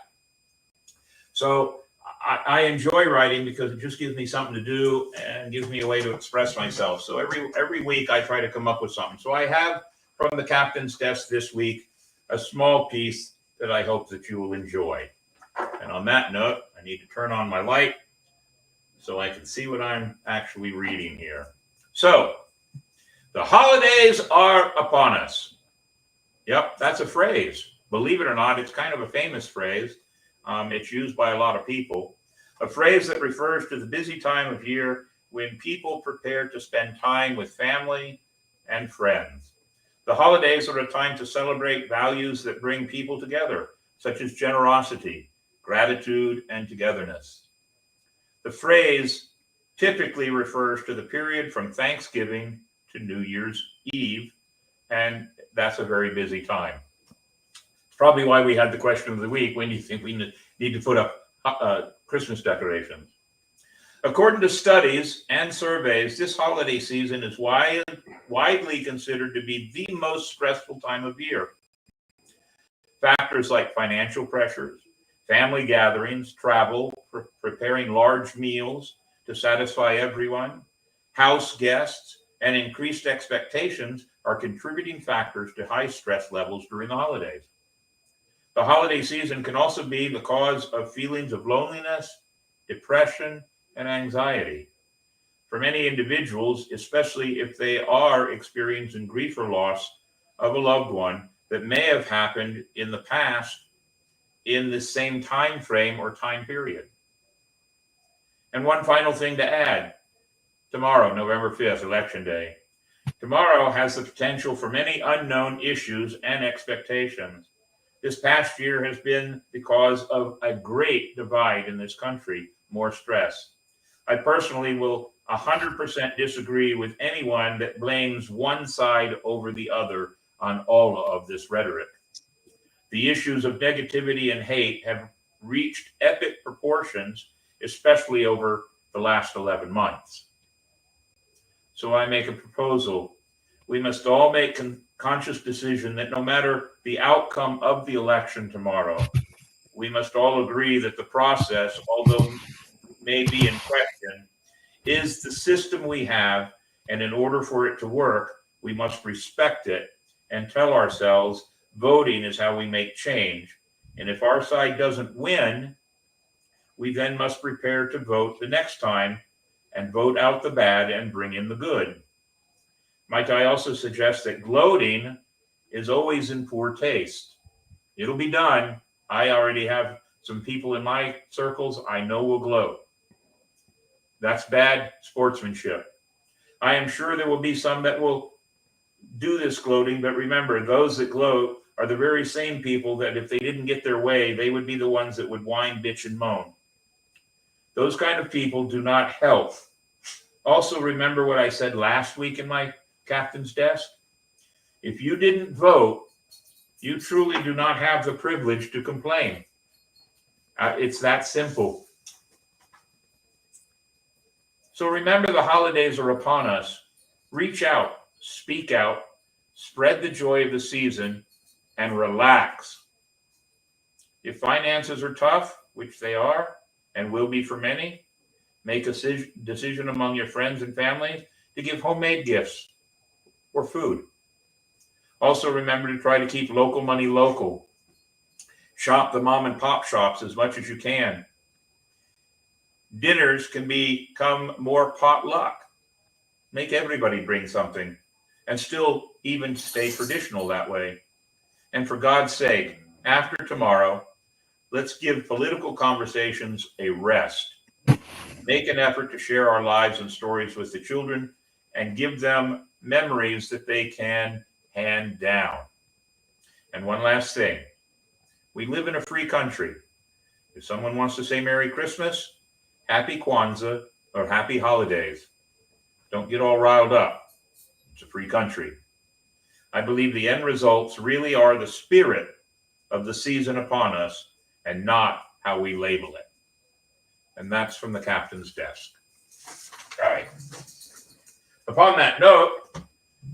So I enjoy writing because it just gives me something to do and gives me a way to express myself. So every week I try to come up with something. So I have from the captain's desk this week a small piece that I hope that you will enjoy. And on that note, I need to turn on my light so I can see what I'm actually reading here. So, the holidays are upon us. Yep, that's a phrase. Believe it or not, it's kind of a famous phrase. It's used by a lot of people. A phrase that refers to the busy time of year when people prepare to spend time with family and friends. The holidays are a time to celebrate values that bring people together, such as generosity, gratitude, and togetherness. The phrase typically refers to the period from Thanksgiving to New Year's Eve, and that's a very busy time. It's probably why we had the question of the week: when do you think we need to put up Christmas decorations? According to studies and surveys, this holiday season is widely considered to be the most stressful time of year. Factors like financial pressures, family gatherings, travel, preparing large meals to satisfy everyone, house guests, and increased expectations are contributing factors to high stress levels during the holidays. The holiday season can also be the cause of feelings of loneliness, depression, and anxiety. For many individuals, especially if they are experiencing grief or loss of a loved one that may have happened in the past in the same time frame or time period. And one final thing to add. Tomorrow, November 5th, Election Day. Tomorrow has the potential for many unknown issues and expectations. This past year has been because of a great divide in this country, more stress. I personally will 100% disagree with anyone that blames one side over the other on all of this rhetoric. The issues of negativity and hate have reached epic proportions, especially over the last 11 months. So I make a proposal. We must all make a conscious decision that no matter the outcome of the election tomorrow, we must all agree that the process, although may be in question, is the system we have, and in order for it to work, we must respect it and tell ourselves voting is how we make change. And if our side doesn't win, we then must prepare to vote the next time and vote out the bad and bring in the good. Might I also suggest that gloating is always in poor taste. It'll be done. I already have some people in my circles I know will gloat. That's bad sportsmanship. I am sure there will be some that will do this gloating, but remember, those that gloat are the very same people that if they didn't get their way, they would be the ones that would whine, bitch, and moan. Those kind of people do not help. Also, remember what I said last week in my captain's desk? If you didn't vote, you truly do not have the privilege to complain. It's that simple. So remember, the holidays are upon us. Reach out, speak out, spread the joy of the season, and relax. If finances are tough, which they are and will be for many, make a decision among your friends and family to give homemade gifts or food. Also remember to try to keep local money local. Shop the mom and pop shops as much as you can. Dinners can become more potluck. Make everybody bring something and still even stay traditional that way. And for God's sake, after tomorrow, let's give political conversations a rest. Make an effort to share our lives and stories with the children and give them memories that they can hand down. And one last thing. We live in a free country. If someone wants to say Merry Christmas, Happy Kwanzaa, or Happy Holidays, don't get all riled up. It's a free country. I believe the end results really are the spirit of the season upon us and not how we label it. And that's from the captain's desk. All right. Upon that note,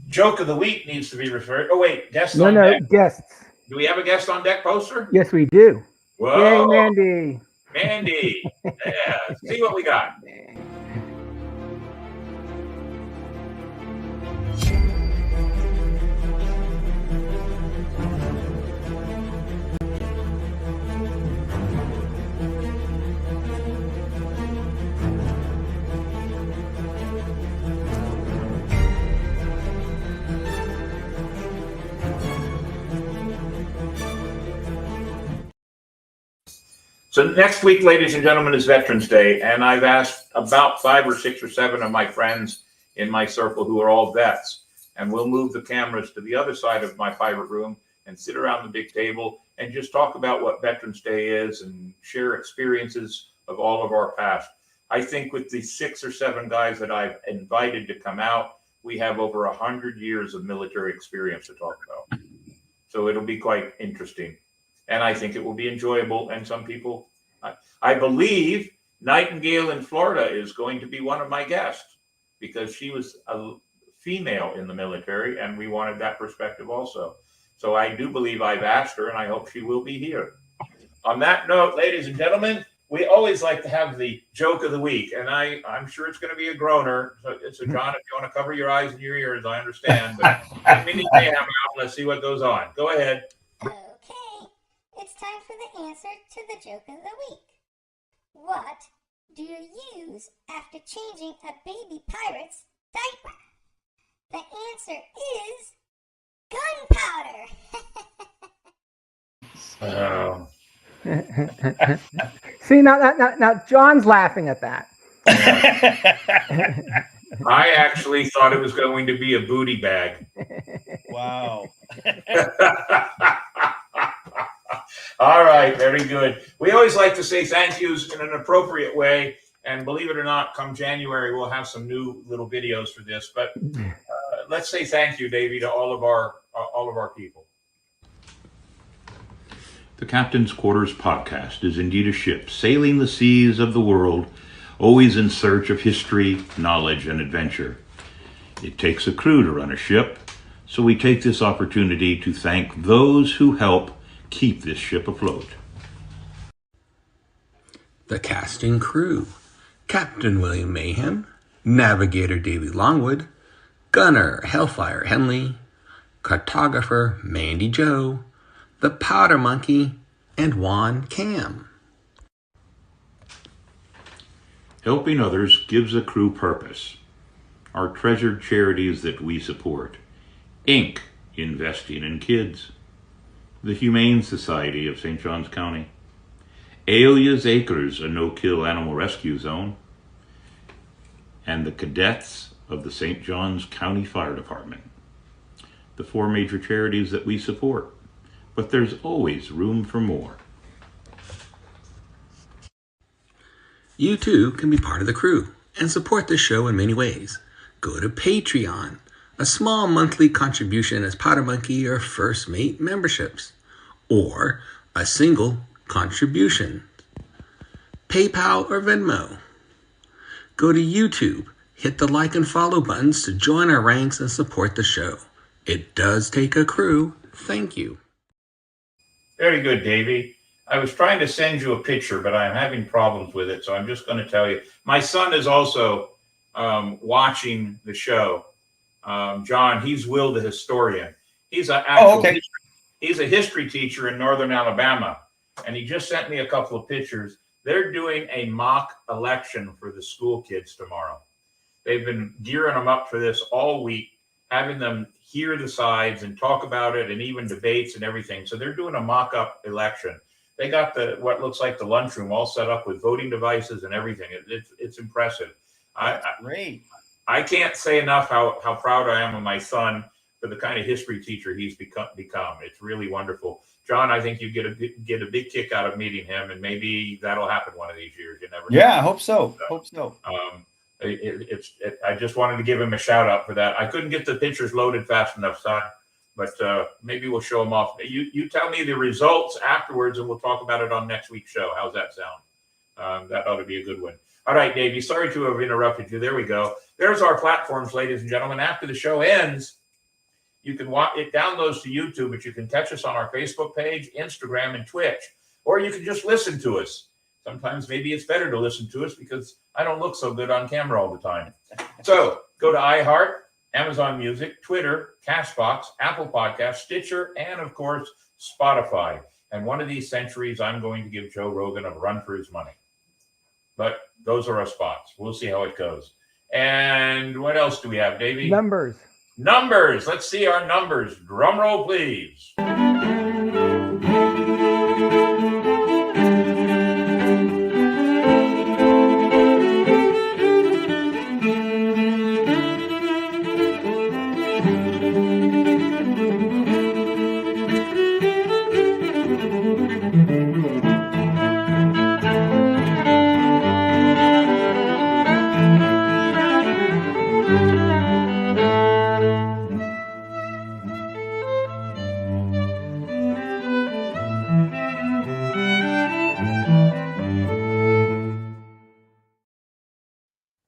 joke of the week needs to be referred. Oh, wait, guests on deck. Guests. Do we have a guest on deck poster? Yes, we do. Whoa. Yay, Mandy. Mandy. Yeah, see what we got. So next week, ladies and gentlemen, is Veterans Day, and I've asked about 5 or 6 or 7 of my friends in my circle who are all vets, and we'll move the cameras to the other side of my private room and sit around the big table and just talk about what Veterans Day is and share experiences of all of our past. I think with the 6 or 7 guys that I've invited to come out, we have over 100 years of military experience to talk about. So it'll be quite interesting. And I think it will be enjoyable. And some people, I believe Nightingale in Florida is going to be one of my guests because she was a female in the military and we wanted that perspective also. So I do believe I've asked her and I hope she will be here. On that note, ladies and gentlemen, we always like to have the joke of the week, and I'm sure it's going to be a groaner. So John, if you want to cover your eyes and your ears, I understand. But let me mayhem out. Let's see what goes on. Go ahead. Okay, it's time for the answer to the joke of the week. What do you use after changing a baby pirate's diaper? The answer is gunpowder. See, now, John's laughing at that. I actually thought it was going to be a booty bag. Wow. All right, very good. We always like to say thank yous in an appropriate way. And believe it or not, come January, we'll have some new little videos for this. But let's say thank you, Davey, to all of our people. The Captain's Quarters podcast is indeed a ship sailing the seas of the world, always in search of history, knowledge, and adventure. It takes a crew to run a ship, so we take this opportunity to thank those who help keep this ship afloat. The casting crew: Captain William Mayhem, Navigator Davy Longwood, Gunner Hellfire Henley, Cartographer Mandy Joe, the Powder Monkey, and Juan Cam. Helping others gives a crew purpose. Our treasured charities that we support: Inc., investing in kids; the Humane Society of St. Johns County; Aelia's Acres, a no-kill animal rescue zone; and the Cadets of the St. Johns County Fire Department. The four major charities that we support, but there's always room for more. You too can be part of the crew and support the show in many ways. Go to Patreon. A small monthly contribution as Powder Monkey or First Mate memberships, or a single contribution. PayPal or Venmo. Go to YouTube. Hit the like and follow buttons to join our ranks and support the show. It does take a crew. Thank you. Very good, Davey. I was trying to send you a picture, but I'm having problems with it, so I'm just going to tell you. My son is also watching the show. John, he's Will the historian. He's he's a history teacher in northern Alabama, and he just sent me a couple of pictures. They're doing a mock election for the school kids tomorrow. They've been gearing them up for this all week, having them hear the sides and talk about it, and even debates and everything. So they're doing a mock-up election. They got what looks like the lunchroom all set up with voting devices and everything. It's impressive. Great. I can't say enough how proud I am of my son for the kind of history teacher he's become. It's really wonderful. John, I think you get a big kick out of meeting him, and maybe that'll happen one of these years. You never know. Yeah, I hope so. I just wanted to give him a shout out for that. I couldn't get the pictures loaded fast enough, son, but maybe we'll show them off. You tell me the results afterwards, and we'll talk about it on next week's show. How's that sound? That ought to be a good one. All right, Davey, sorry to have interrupted you. There we go. There's our platforms, ladies and gentlemen. After the show ends, you can watch it, downloads to YouTube, but you can catch us on our Facebook page, Instagram, and Twitch, or you can just listen to us. Sometimes maybe it's better to listen to us because I don't look so good on camera all the time. So go to iHeart, Amazon Music, Twitter, Castbox, Apple Podcasts, Stitcher, and of course, Spotify. And one of these centuries, I'm going to give Joe Rogan a run for his money. But those are our spots. We'll see how it goes. And what else do we have, Davey? Numbers. Numbers. Let's see our numbers. Drum roll, please.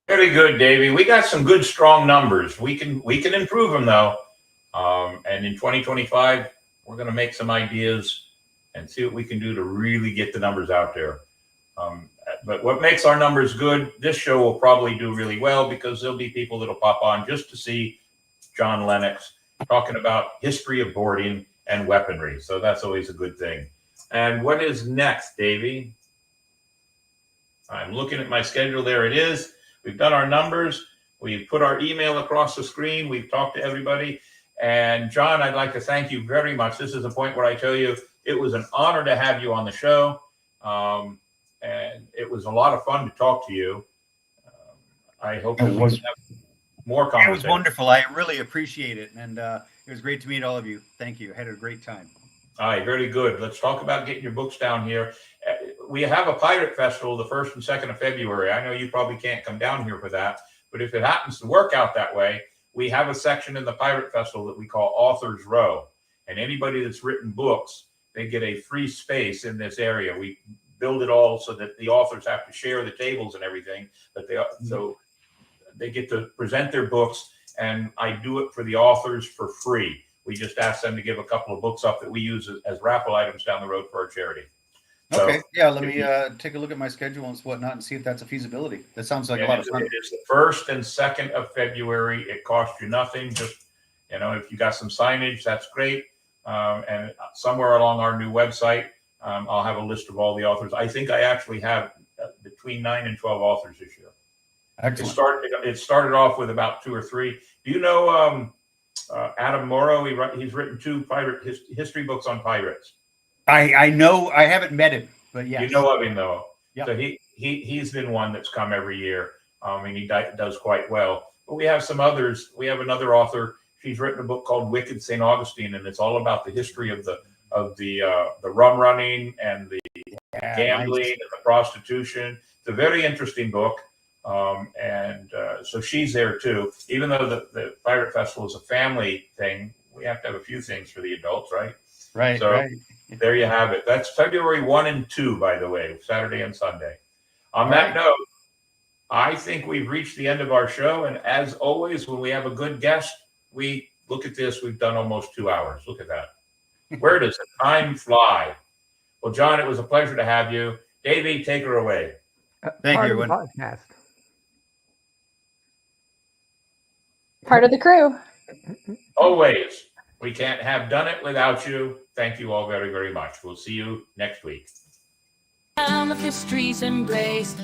Very good, Davey. We got some good, strong numbers. We can improve them though. And in 2025, we're going to make some ideas and see what we can do to really get the numbers out there. But what makes our numbers good, this show will probably do really well because there'll be people that'll pop on just to see John Lennox talking about history of boarding and weaponry. So that's always a good thing. And what is next, Davey? I'm looking at my schedule. There it is. We've done our numbers. We've put our email across the screen. We've talked to everybody. And John, I'd like to thank you very much. This is a point where I tell you it was an honor to have you on the show. And it was a lot of fun to talk to you. I hope that we can have more conversations. It was wonderful. I really appreciate it. And it was great to meet all of you. Thank you. I had a great time. All right, very good. Let's talk about getting your books down here. We have a pirate festival the 1st and 2nd of February. I know you probably can't come down here for that, but if it happens to work out that way, we have a section in the pirate festival that we call Authors Row. And anybody that's written books, they get a free space in this area. We build it all so that the authors have to share the tables and everything, but so they get to present their books, and I do it for the authors for free. We just ask them to give a couple of books up that we use as raffle items down the road for our charity. Okay, yeah, let me take a look at my schedule and whatnot and see if that's a feasibility. That sounds like a lot of fun. It is the 1st and 2nd of February. It costs you nothing. Just, if you got some signage, that's great. And somewhere along our new website, I'll have a list of all the authors. I think I actually have between 9 and 12 authors this year. Excellent. It started off with about 2 or 3. Do you know Adam Morrow? He's written 2 pirate history books on pirates. I know. I haven't met him, but yeah. You know of him though. Yep. So he's been one that's come every year. And he does quite well. But we have some others. We have another author. She's written a book called Wicked St. Augustine, and it's all about the history of the rum running and the gambling and the prostitution. It's a very interesting book. So she's there too. Even though the Pirate Festival is a family thing, we have to have a few things for the adults, right? Right. So right. there you have it. That's February 1 and 2, by the way, Saturday and Sunday. On that note, I think we've reached the end of our show. And as always, when we have a good guest, we look at this. We've done almost 2 hours. Look at that. Where does the time fly? Well, John, it was a pleasure to have you. Davey, take her away. Thank you, everyone. Podcast. Part of the crew. Always. We can't have done it without you. Thank you all very, very much. We'll see you next week. Time of history's embrace.